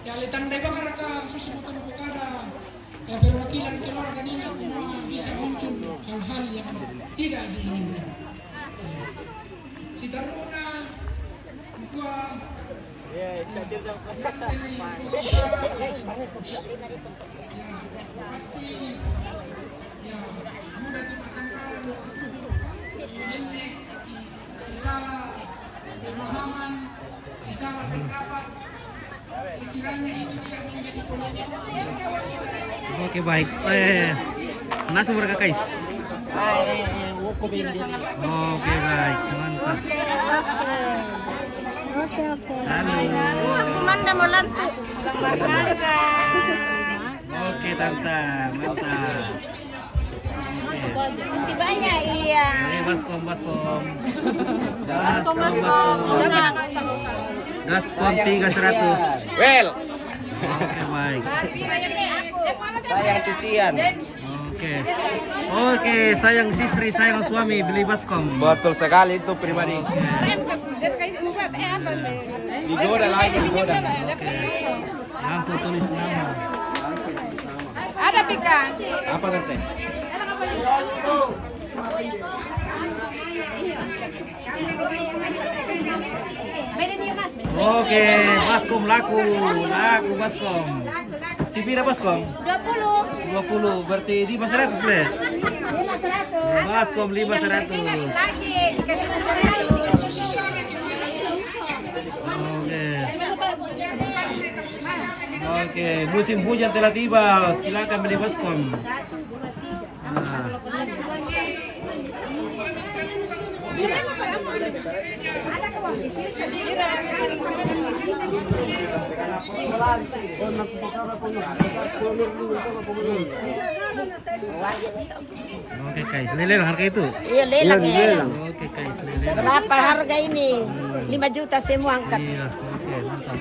Ya tanda bakar ka susunod na kada perwakilan keluarga nina semua bisa muncul hal-hal yang tidak diinginkan. Si Taruna gua pasti ya mudah dimakan kalau ini si salah pemahaman, si salah pendapat, sekiranya itu tidak menjadi polemik. Oke, baik. Nasi mereka guys. Oke, baik, mantap. Halo. Mana mau lantuk? Oke, tante, mantap. Masih banyak iya. Baskom. Baskom 300. Well. Oke, baik. Sayang sucian. Oke, sayang istri, sayang suami, beli baskom. Betul sekali itu pribadi. Digoda lagi, digoda. Langsung tulis nama. Ada pika. Apa tante? Oke, baskom laku baskom. Si pira baskom? 20, berarti 500 le. 500. Baskom 500. Oke, musim hujan telah tiba. Silakan beli baskom. Nah. Oke guys, lelang harga itu? Iya lelang ya. Oke guys, lelang. Berapa harga ini? 5 juta semua angkat. Iya, oke mantap.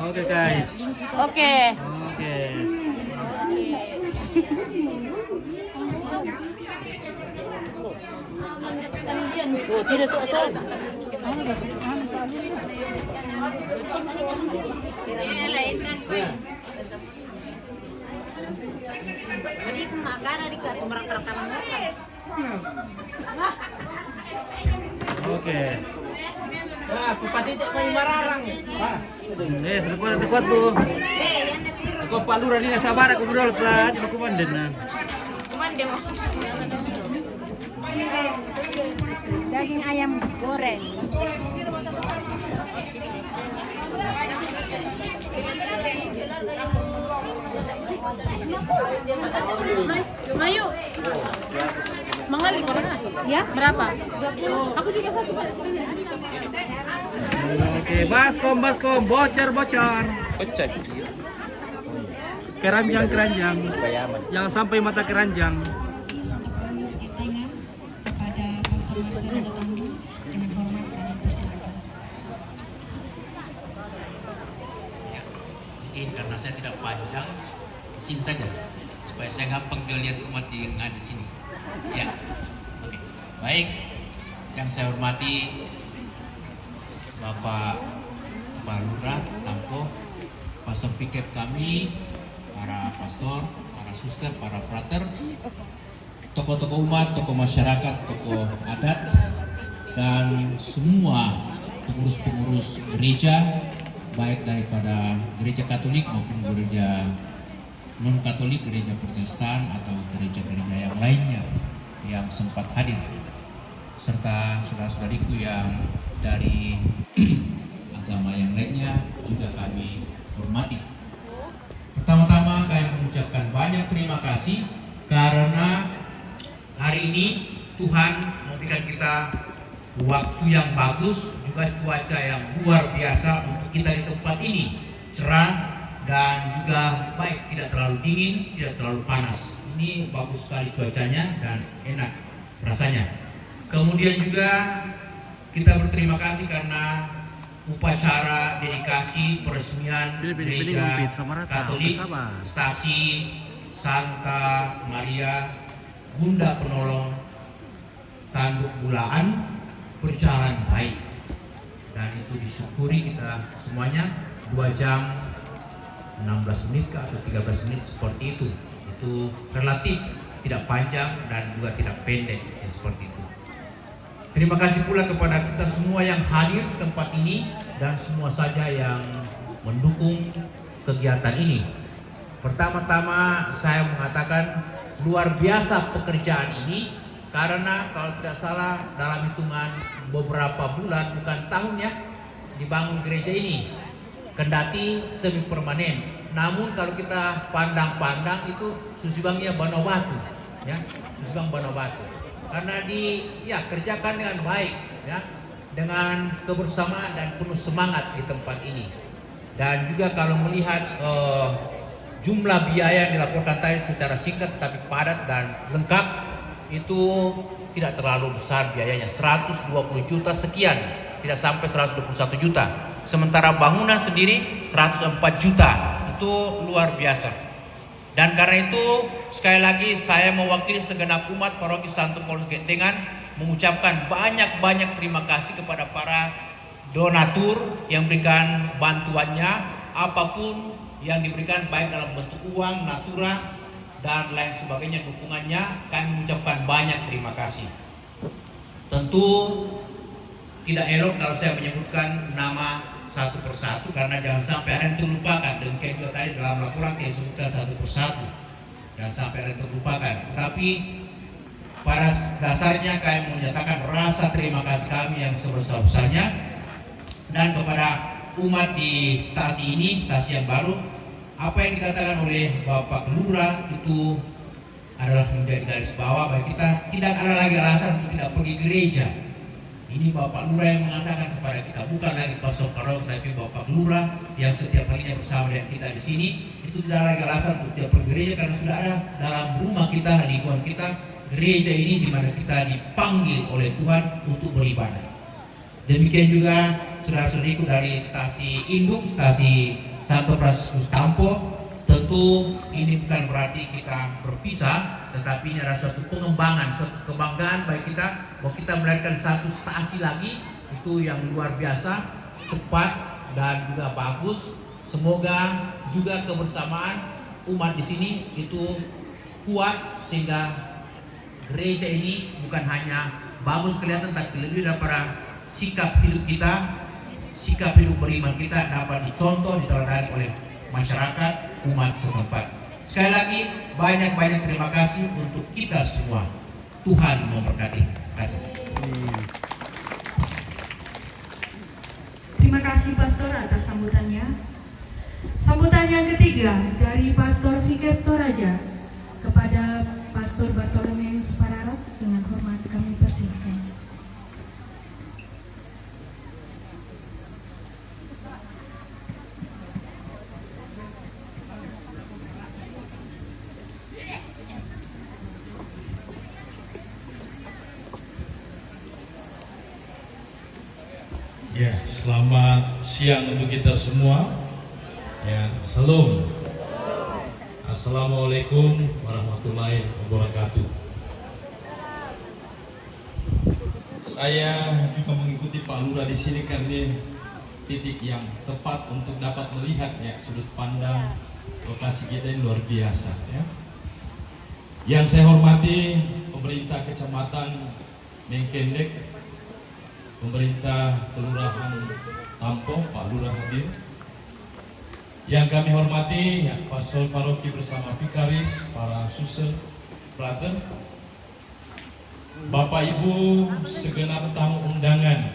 Oke guys. Oke. Oke. Nah, kupati tak main mararang. Dekat tuh. Kau Pak Lurah ini sabar aku berdua lah, aku komandan nah. Daging ayam goreng. Ayo. Mengalir orang. Ya, berapa? 20. Aku juga satu. Oke, baskom, bocor. Pecah. Keranjang. Jangan sampai mata keranjang. Kepada Pastor Marcelo Datandu dengan hormat kami persilakan. Mungkin karena saya tidak panjang, sini saja supaya saya gampang juga lihat umat di sini. Ya, oke. Baik, yang saya hormati Bapak Kepala Lurah Tampo, Pastor Fikep kami, para pastor, para suster, para frater, tokoh-tokoh umat, tokoh masyarakat, tokoh adat, dan semua pengurus-pengurus gereja, baik daripada gereja Katolik maupun gereja non-Katolik, gereja Protestan atau gereja-gereja yang lainnya yang sempat hadir, serta saudara-saudariku yang dari agama yang lainnya juga kami hormati. Pertama-tama kami mengucapkan banyak terima kasih karena hari ini Tuhan memberikan kita waktu yang bagus, juga cuaca yang luar biasa untuk kita di tempat ini, cerah dan juga baik, tidak terlalu dingin, tidak terlalu panas. Ini bagus sekali cuacanya dan enak rasanya. Kemudian juga kita berterima kasih karena upacara dedikasi peresmian gereja Katolik Stasi Santa Maria Bunda Penolong Tanduk Bulaan berjalan baik, dan itu disyukuri kita semuanya 2 jam 16 menit atau 13 menit seperti itu relatif tidak panjang dan juga tidak pendek ya, seperti itu. Terima kasih pula kepada kita semua yang hadir di tempat ini dan semua saja yang mendukung kegiatan ini. Pertama-tama saya mengatakan luar biasa pekerjaan ini, karena kalau tidak salah dalam hitungan beberapa bulan, bukan tahun ya, dibangun gereja ini. Kendati semi permanen, namun kalau kita pandang-pandang itu susibangnya Bano Batu ya, susibang Bano Batu, karena kerjakan dengan baik ya, dengan kebersamaan dan penuh semangat di tempat ini. Dan juga kalau melihat jumlah biaya yang dilaporkan tadi secara singkat tetapi padat dan lengkap, itu tidak terlalu besar biayanya, 120 juta sekian, tidak sampai 121 juta. Sementara bangunan sendiri 104 juta, itu luar biasa. Dan karena itu sekali lagi saya mewakili segenap umat Paroki Santo Paulus Gentengan mengucapkan banyak-banyak terima kasih kepada para donatur yang berikan bantuannya, apapun yang diberikan baik dalam bentuk uang, natura dan lain sebagainya, dukungannya, kami mengucapkan banyak terima kasih. Tentu tidak elok kalau saya menyebutkan nama satu persatu, karena jangan sampai ada yang terlupakan. Demikian juga tadi dalam laporan saya sebutkan satu persatu dan sampai ada yang terlupakan. Tapi pada dasarnya kami menyatakan rasa terima kasih kami yang sebesar-besarnya, dan kepada umat di stasi ini, stasi yang baru, apa yang dikatakan oleh Bapak Lurah itu adalah menjadi garis bawah bagi kita. Tidak ada lagi alasan untuk tidak pergi gereja. Ini Bapak Lurah yang mengatakan kepada kita, bukan lagi Pastor Paroki, tapi Bapak Lurah yang setiap harinya bersama dengan kita di sini. Itu tidak lagi alasan untuk tidak pergi gereja, karena sudah ada dalam rumah kita, lingkungan kita, gereja ini di mana kita dipanggil oleh Tuhan untuk beribadah. Demikian juga saudara-saudariku dari stasi induk, stasi Santo Fransiskus Campo, tentu ini bukan berarti kita berpisah, tetapi ini adalah suatu pengembangan, suatu kebanggaan bagi kita bahwa kita melahirkan satu stasi lagi, itu yang luar biasa, cepat dan juga bagus. Semoga juga kebersamaan umat di sini itu kuat, sehingga gereja ini bukan hanya bagus kelihatan, tapi lebih daripada sikap hidup kita, sikap hidup beriman kita dapat dicontoh, diteladani oleh masyarakat umat setempat. Sekali lagi banyak-banyak terima kasih untuk kita semua. Tuhan memberkati. Terima kasih Pastor atas sambutannya. Sambutan yang ketiga dari Pastor Fikep Toraja kepada Pastor Bartolomeus Pararat, dengan hormat kami persilakan. Ya, selamat siang untuk kita semua. Ya, salam. Assalamualaikum warahmatullahi wabarakatuh. Saya juga mengikuti Pak Lurah di sini karena titik yang tepat untuk dapat melihat ya sudut pandang lokasi kita yang luar biasa ya. Yang saya hormati pemerintah Kecamatan Mengkendek, pemerintah Kelurahan Tampo, Pak Lurah hadir. Yang kami hormati ya, Pastor Paroki bersama Vikaris, para suster, brother, Bapak Ibu segenap tamu undangan,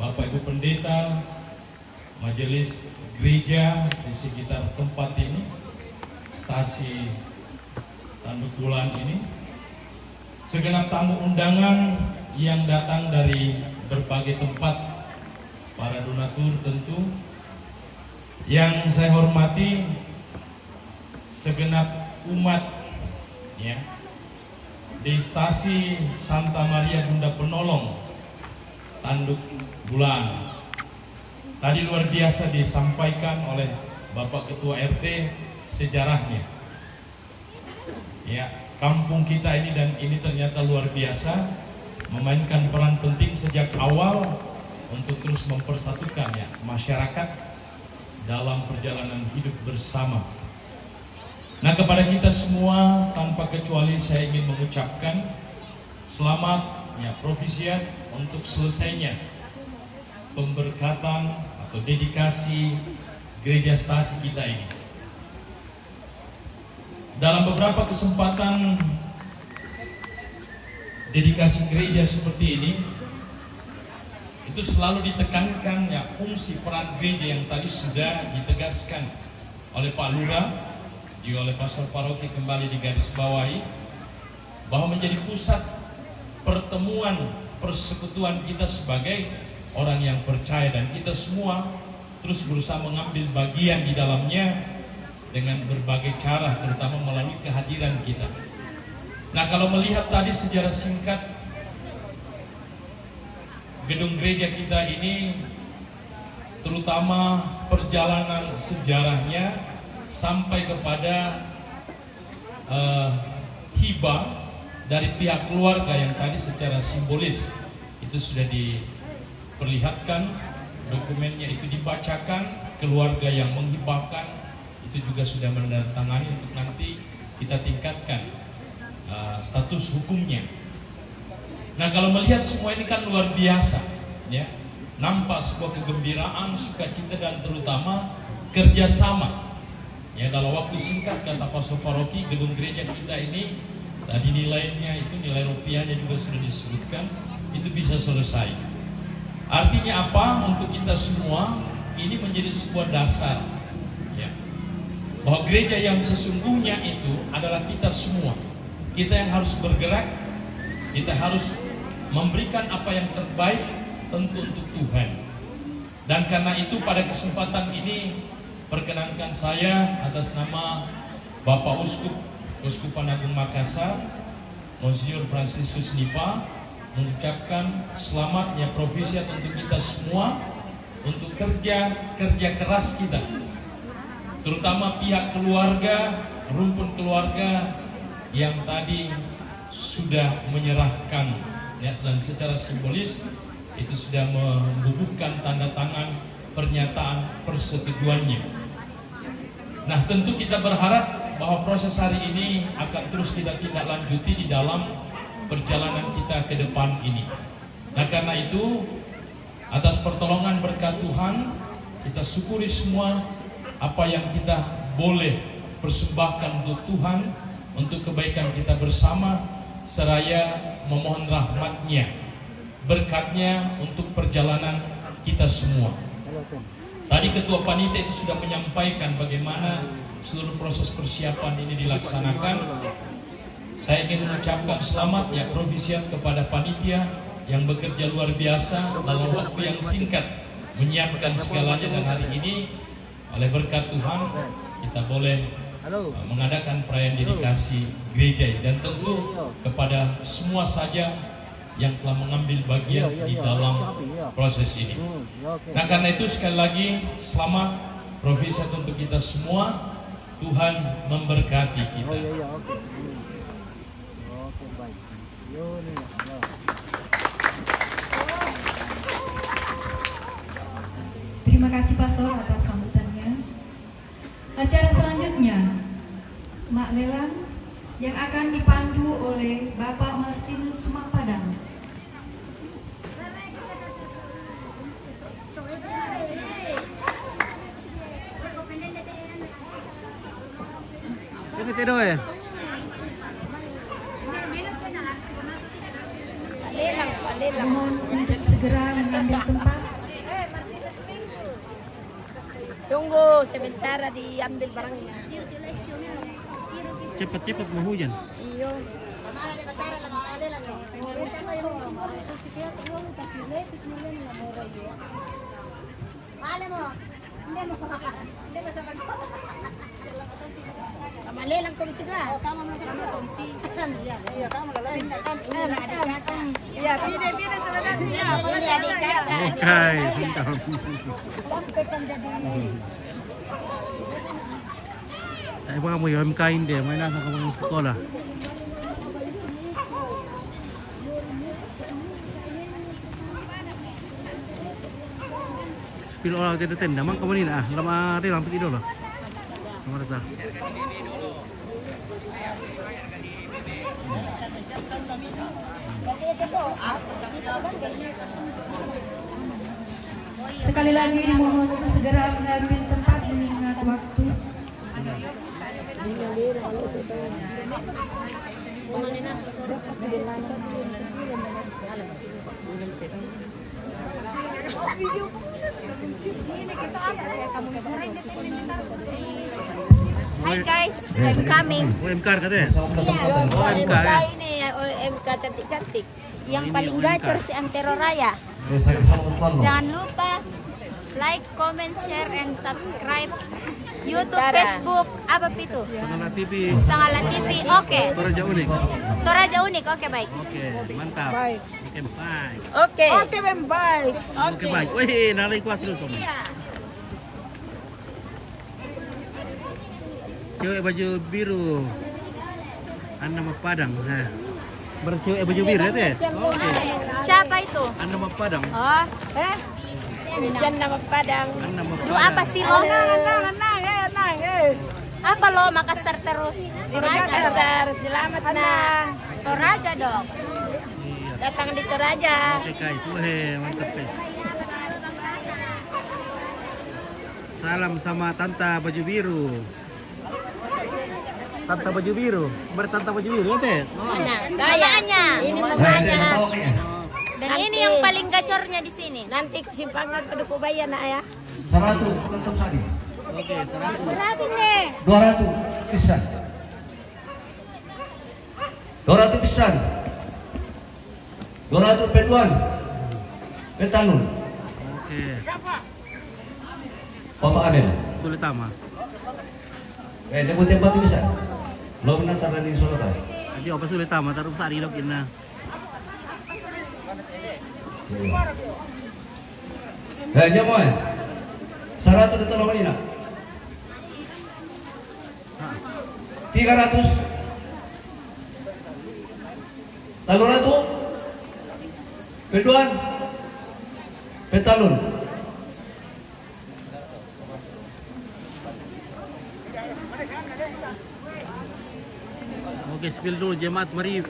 Bapak Ibu pendeta, majelis gereja di sekitar tempat ini, stasi Tanduk Bulan ini, segenap tamu undangan yang datang dari berbagai tempat, para donatur tentu, yang saya hormati segenap umat ya di stasi Santa Maria Bunda Penolong Tanduk Bulan. Tadi luar biasa disampaikan oleh Bapak Ketua RT sejarahnya ya, kampung kita ini, dan ini ternyata luar biasa memainkan peran penting sejak awal untuk terus mempersatukan ya masyarakat dalam perjalanan hidup bersama. Nah, kepada kita semua tanpa kecuali saya ingin mengucapkan selamat ya provisiat untuk selesainya pemberkatan atau dedikasi gereja stasi kita ini. Dalam beberapa kesempatan dedikasi gereja seperti ini itu selalu ditekankan ya fungsi peran gereja yang tadi sudah ditegaskan oleh Pak Lurah, juga oleh Pastor Paroki kembali digarisbawahi, bahwa menjadi pusat pertemuan persekutuan kita sebagai orang yang percaya, dan kita semua terus berusaha mengambil bagian di dalamnya dengan berbagai cara, terutama melalui kehadiran kita. Nah, kalau melihat tadi sejarah singkat gedung gereja kita ini, terutama perjalanan sejarahnya sampai kepada hibah dari pihak keluarga yang tadi secara simbolis itu sudah diperlihatkan, dokumennya itu dibacakan, keluarga yang menghibahkan itu juga sudah menandatangani untuk nanti kita tingkatkan status hukumnya. Nah, kalau melihat semua ini kan luar biasa ya, nampak sebuah kegembiraan, sukacita, dan terutama kerjasama ya. Dalam waktu singkat, kata Pastor Paroki, gedung gereja kita ini tadi nilainya itu, nilai rupiahnya juga sudah disebutkan, itu bisa selesai. Artinya apa? Untuk kita semua ini menjadi sebuah dasar ya, bahwa gereja yang sesungguhnya itu adalah kita semua. Kita yang harus bergerak, kita harus memberikan apa yang terbaik tentu untuk Tuhan. Dan karena itu pada kesempatan ini perkenankan saya atas nama Bapak Uskup Keuskupan Agung Makassar, Monsinyur Fransiskus Nipa, mengucapkan selamatnya provisiat untuk kita semua, untuk kerja keras kita, terutama pihak keluarga, rumpun keluarga yang tadi sudah menyerahkan ya, dan secara simbolis itu sudah membubuhkan tanda tangan pernyataan persetujuannya. Nah, tentu kita berharap bahwa proses hari ini akan terus kita tindak lanjuti di dalam perjalanan kita ke depan ini. Nah, karena itu atas pertolongan berkat Tuhan, kita syukuri semua apa yang kita boleh persembahkan untuk Tuhan, untuk kebaikan kita bersama, seraya memohon rahmat-Nya, berkat-Nya untuk perjalanan kita semua. Tadi Ketua Panitia itu sudah menyampaikan bagaimana seluruh proses persiapan ini dilaksanakan. Saya ingin mengucapkan selamat ya provisiat kepada panitia yang bekerja luar biasa dalam waktu yang singkat menyiapkan segalanya, dan hari ini oleh berkat Tuhan kita boleh mengadakan perayaan dedikasi gereja, dan tentu kepada semua saja yang telah mengambil bagian di dalam proses ini. Nah, karena itu sekali lagi selamat provisiat untuk kita semua. Tuhan memberkati kita. Terima kasih Pastor atas sambutannya. Acara selanjutnya Mak Lelang yang akan dipandu oleh Bapak Martinus Mapadang. Mohon untuk segera mengambil tempat. Tunggu sebentar diambil barangnya. Cepat-cepat mau hujan. Iyo. Malelang ko bisig na. Tama mo sa konti. Iya, tama lalaki. Iya, pide sa natin niya. Okay, mantap. Ay, baka mo yung kain din. May nasa kamang sekolah. Pil olah tidak tenda, mang kamu ni lah, lama dia lampu tidur lah. Lama dah. Sekali lagi dimohon untuk segera mengambil tempat mengingat waktu. Hai guys, I'm coming. OMK katanya? OMK ini OMK cantik-cantik. Yang paling gacor si Antero Raya. Jangan lupa like, comment, share, and subscribe YouTube, Facebook, apa itu? Sangala TV. Sangala TV, oke. Toraja Unik. Toraja Unik, oke baik. Oke, mantap. Baik. Oke, bye. Oke. Oke, baik. Oke, baik. Wih, nalai kuas dulu kamu. Cewek baju biru. Anda mau Padang. Nah. Bercewek baju biru ya, Teh? Oke. Siapa itu? Anda mau Padang. Oh, Jan nama Padang. Anda mau Lu apa sih lo? Apa lo Makassar terus? Makassar, selamat nang. Toraja dong. Datang di Toraja. Oke guys, weh, mantap guys. Salam sama Tanta baju biru. Tanta baju biru, bertanta baju biru ya Teh? Mana? Sayanya. Ini mukanya. Dan ini yang paling gacornya di sini. Nanti simpangan ke Duku Bayan nak ya. 100 untuk tadi. Oke, 100. Berapa nih? 200 pisan. 200 pisan. 200 peduan. Petanun. Oke. Bapak Adel. Sulit tama. Dia buat batu bisa. Lo benar taruh di Solo kan? Aja apa sulit tama taruh sari dok ina. Jamuan. 100 itu nomor ini nak. 300. Talun itu. Peduan. Petalun. Oke, spill dulu jemaat meri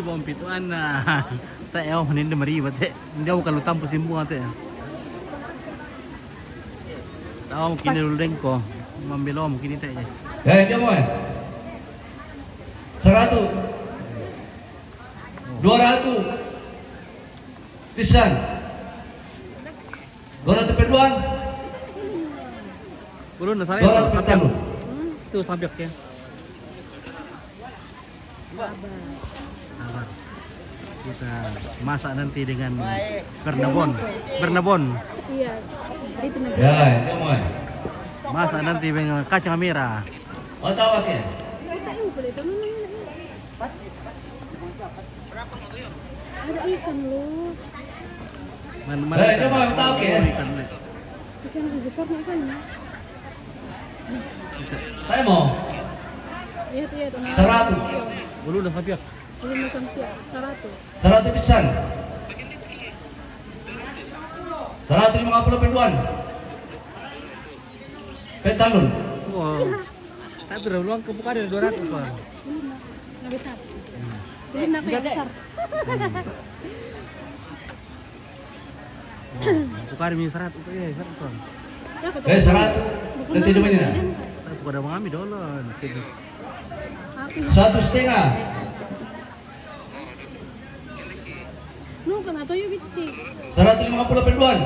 bom pituan. Tak eo ninde meri bate. Dia bukan lu tampu simbu ate. Tahu mungkin dulu dengko. Membelo mungkin itu aja. Jamuan. 100. 200. Pisan. 200 peduan. Ulun na sare. 200 petalun. Itu sambiak ya. Sabar. Kita masak nanti dengan Bernabon. Iya. Itu Ya, jamuan. Masak nanti dengan kacang merah. Oh tahu ke? Ada ikan lu. Mana? Jamuan tahu ke? Ikan besar ikan. Saya mau. Iya, 100. Ulun na sambiak. Belum sampai 100. 100 pisan. 150 peduan. Petalun. Wow. Tapi berulang ke buka dari 200 kan. Nggak besar. Belum naik besar. Buka dari 100 itu ya 100 kan. 100. Nanti di mana? Tapi pada mengami dolan. 1,5. Nu kan atau yuk bitti. 150 peduan.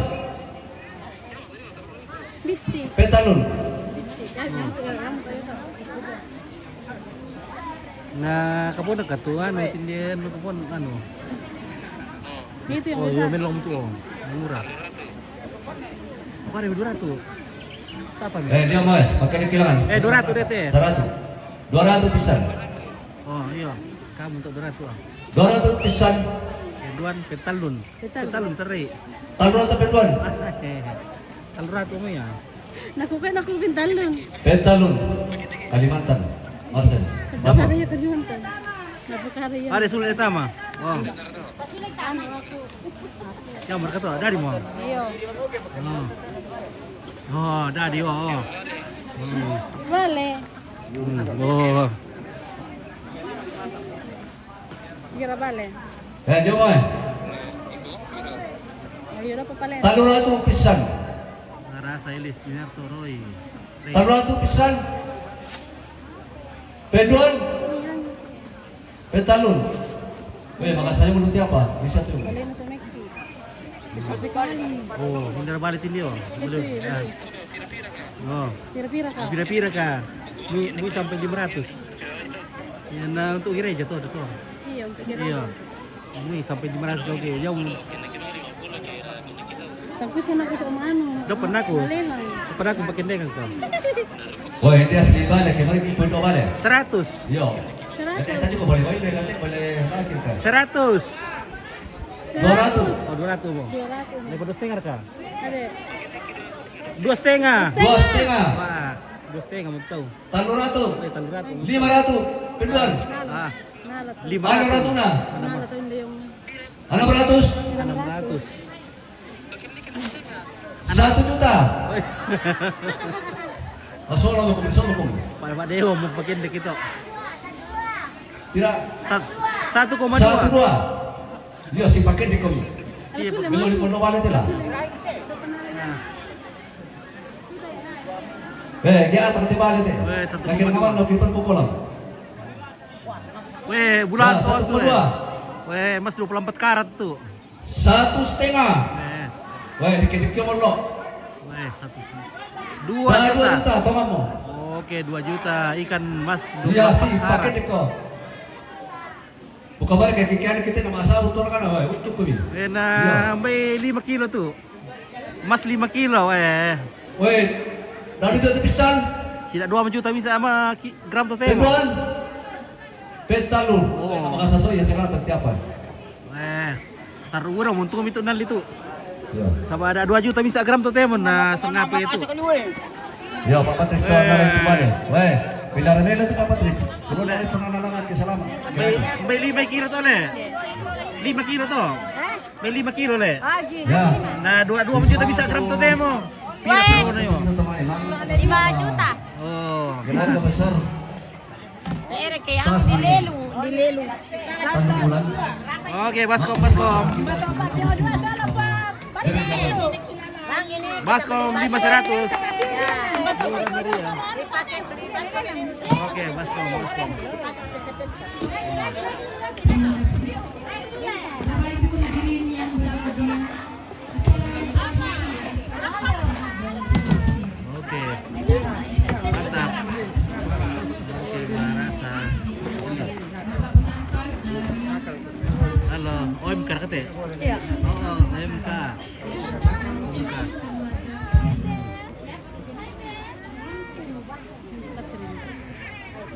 Bitti. Petalun. Nah, kapon nagkatuan, may tindihan mo kapon ano. Itu yang Oh, besar. yung melong to, murah. Bukan 200. Siapa nih? Dia mau, pakai kilangan. 200 dete. 100. 200 pisan. Oh, iya. Kamu untuk 200 ah. 200 pisan. Peduan petalun. Petalun seri. Talun atau peduan? Talun ratu mo ya. Naku pintalun. Petalun. Kalimantan. Marsen. Masuk. Karya Kalimantan. Napakarya. Ada sulit sama. Oh. Yang berkata dari mau. Iya. Oh, dari oh. Boleh. Oh. Kira bale. Jom Ayo dapat palen. Taluratu pisan. Rasa Elis Pinarto Roy. Taluratu pisan. Pedon. Petalun. Makasanya menuti apa? Bisa tuh. Bale na sa Mekti. Bisa sekali. Oh, hindar balik Tilio. Belum. Oh. Pira-pira ka. Pira-pira ka. Ini sampai 500. Ya, nah untuk gereja tuh. Iya, untuk gereja. Iya. Ini sampai 500 oke. Jauh. Tapi sana ko sa umano. Dapat aku. Balelang. Dapat aku pakai dengang kau. Oh, ini asli balik. Kemarin kita punya balik. 100. Yo. 100. Tadi kok boleh nanti boleh akhir kan. 100. 200. Oh, 200 mo. 200. Lepas 2,5 ka? Ada. 2,5. 2,5. Wah, 2,5 mo tahu. Taluratu. 500. 500. Pedon. Ah. Nalat. 500 na. Nalat yung yung 600. 600. 1 juta. Masuk lah mau. Pada Pak Dewo mau pakai dek itu. Tidak. 1,2. 1,2. Dia si pakai dek kami. Belum di pondok balik lah. Dia tertiba balik deh. Lagi kawan lo kita pukulan. Bulan tuh. 1,2. Mas 24 karat tuh. 1,5. Dikit-dikit mau lo. 2 juta. 2 juta, tomamu. Oke, 2 juta ikan mas. Iya sih, pakai deh kok. Bukan balik kayak kita nama asal betul kan, untuk kami. Nah, sampai 5 kilo tuh. Mas 5 kilo, dari itu pisan. Tidak 2 juta bisa sama gram tuh tema. Pedon. Petalun. Oh, maka sesuai ya sekarang tertiapan. Taruh orang untung itu nal itu. Sama ada 2 juta bisa gram tuh tema. Nah, sengaja itu. Ya, Pak Patris kau nalar itu mana? Pilar mela tuh Pak Patris. Belum dari penanalangan ke Salaman. Bay 5 kilo tuh le. 5 kilo tuh. Bay 5 kilo le. Ya. Nah, 2 juta bisa gram tuh tema. Pira seru na yun. 5 juta. Oh. Gimana besar? Ere kaya dilelu. Bulan. Oke, baskom. Baskom 500. Oke, baskom. Terima kasih. Bapak Ibu hadirin yang berbahagia, acara yang terakhir dan seterusnya. Oke. Mantap. Oke, Marasa. Bapak pengantar dari stasiun Halo, OMK kate? Iya. Oh, OMK.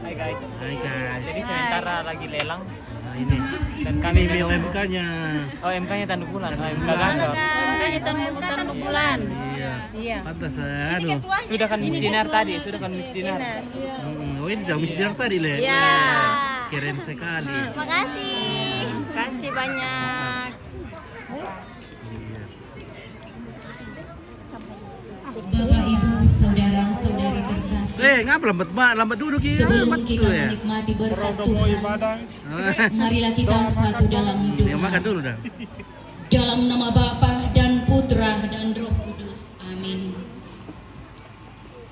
Hai guys. Jadi sementara lagi lelang. Nah, ini. Dan kami Ini OMK-nya. OMK-nya Tanduk Bulan, OMK Gangga. Makanya tanduk bulan. Iya. Pantas Sudah kan misdinar tadi, Oh, ini jauh misdinar tadi le. Iya. Keren sekali. Makasih banyak. Bapak, Ibu, saudara-saudari terkasih. Ngapa lambat duduk ya. Sebelum kita menikmati berkat Tuhan, marilah kita satu dalam doa. Makan dulu dah. Dalam nama Bapa dan Putra dan Roh Kudus. Amin.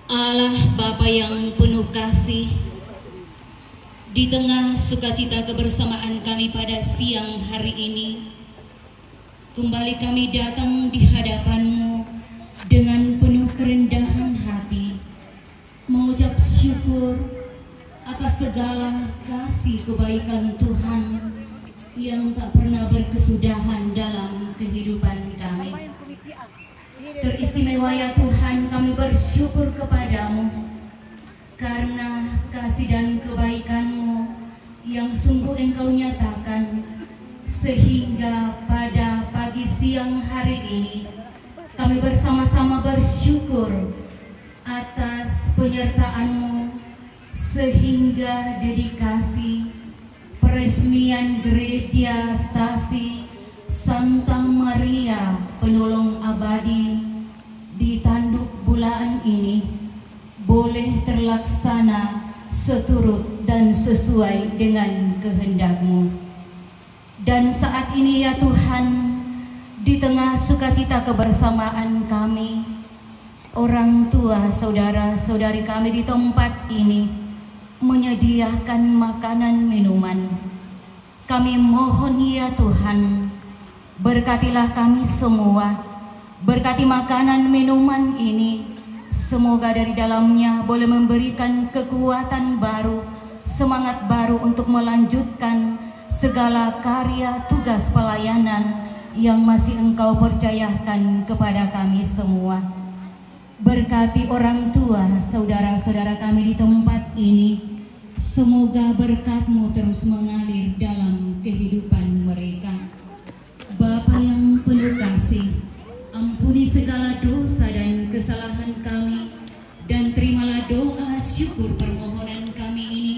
Allah Bapa yang penuh kasih, di tengah sukacita kebersamaan kami pada siang hari ini, kembali kami datang di hadapan-Mu dengan penuh kerendahan hati, mengucap syukur atas segala kasih kebaikan Tuhan yang tak pernah berkesudahan dalam kehidupan kami. Teristimewa ya Tuhan, kami bersyukur kepadamu karena kasih dan kebaikan-Mu yang sungguh Engkau nyatakan, sehingga pada pagi siang hari ini kami bersama-sama bersyukur atas penyertaan-Mu sehingga dedikasi peresmian gereja stasi Santa Maria penolong abadi, di tanduk bulan ini boleh terlaksana seturut dan sesuai dengan kehendak-Mu. Dan saat ini ya Tuhan, di tengah sukacita kebersamaan kami, orang tua saudara-saudari kami di tempat ini menyediakan makanan minuman. Kami mohon ya Tuhan, berkatilah kami semua, berkati makanan minuman ini, semoga dari dalamnya boleh memberikan kekuatan baru, semangat baru untuk melanjutkan segala karya tugas pelayanan yang masih Engkau percayakan kepada kami semua. Berkati orang tua saudara-saudara kami di tempat ini, semoga berkat-Mu terus mengalir dalam kehidupan mereka. Bapa yang penuh kasih, ampuni segala dosa dan kesalahan kami, dan terimalah doa syukur permohonan kami ini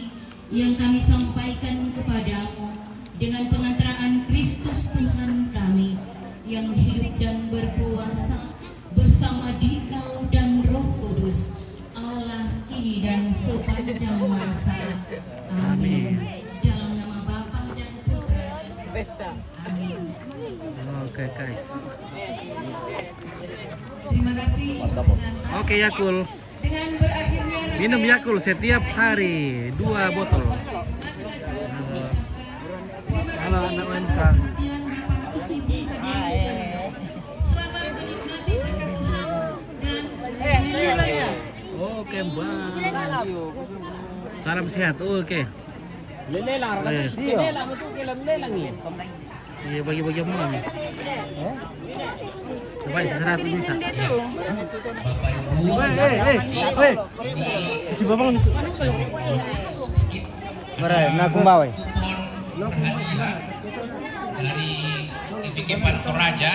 yang kami sampaikan kepadamu dengan pengantaraan Kristus Tuhan kami yang hidup dan berkuasa bersama Dikau dan Roh Kudus, Allah kini dan sepanjang masa. Amin. Dalam nama Bapa dan Putra dan Roh Kudus. Amin. Oke guys. Terima kasih. Oke Yakul. Dengan berakhirnya Minum Yakul setiap hari 2 botol. Halo anak lengkap. selamat menikmati berkat Tuhan dan Oke bang. Salam sehat. Oke. Lelang, lelang itu lelang ni. Iya bagi-bagi orang nih. Coba 100 bisa. Bapak Ibu, Si babang itu. Berai, nak kumbawe. Hadiah dari TVK Toraja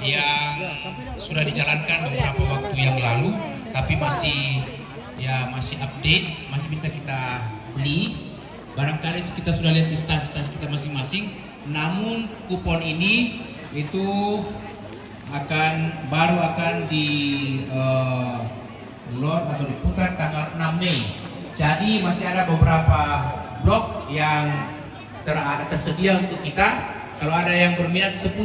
yang sudah dijalankan beberapa waktu yang lalu, tapi masih update, masih bisa kita beli. Barangkali kita sudah lihat di tas-tas kita masing-masing. Namun kupon ini itu baru akan di load atau diputar tanggal 6 Mei. Jadi masih ada beberapa blok yang tersedia untuk kita. Kalau ada yang berminat 10.000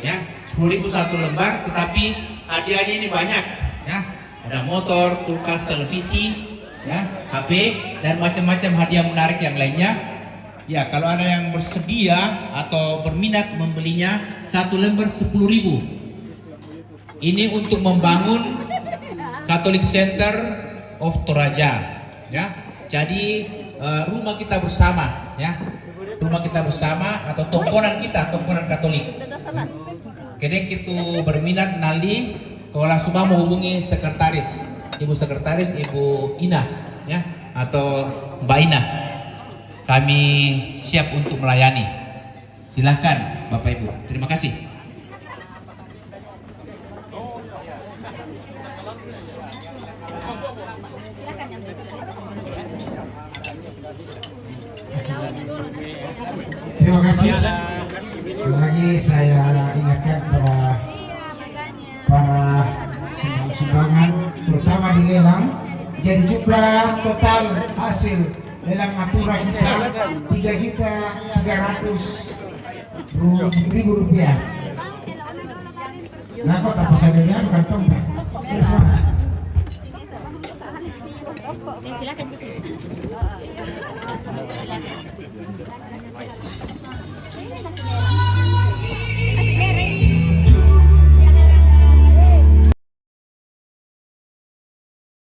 ya, 10.000 satu lembar, tetapi hadiahnya ini banyak ya. Ada motor, kulkas, televisi, ya, HP dan macam-macam hadiah menarik yang lainnya. Ya, kalau ada yang bersedia atau berminat membelinya, satu lembar 10.000. Ini untuk membangun Catholic Center of Toraja, ya. Jadi rumah kita bersama, ya. Rumah kita bersama atau tongkonan kita, tongkonan Katolik. Kedek itu berminat nali, kalau langsung mau hubungi sekretaris, Ibu Sekretaris, Ibu Ina, ya, atau Mbak Ina. Kami siap untuk melayani. Silahkan Bapak Ibu. Terima kasih. Terima kasih. Sekali lagi saya ingatkan para sumbangan, terutama di lelang. Jadi jumlah total hasil lelang natura kita 3.300.000 rupiah. Nah, kok tak bisa dilihat kantong tak? Silakan.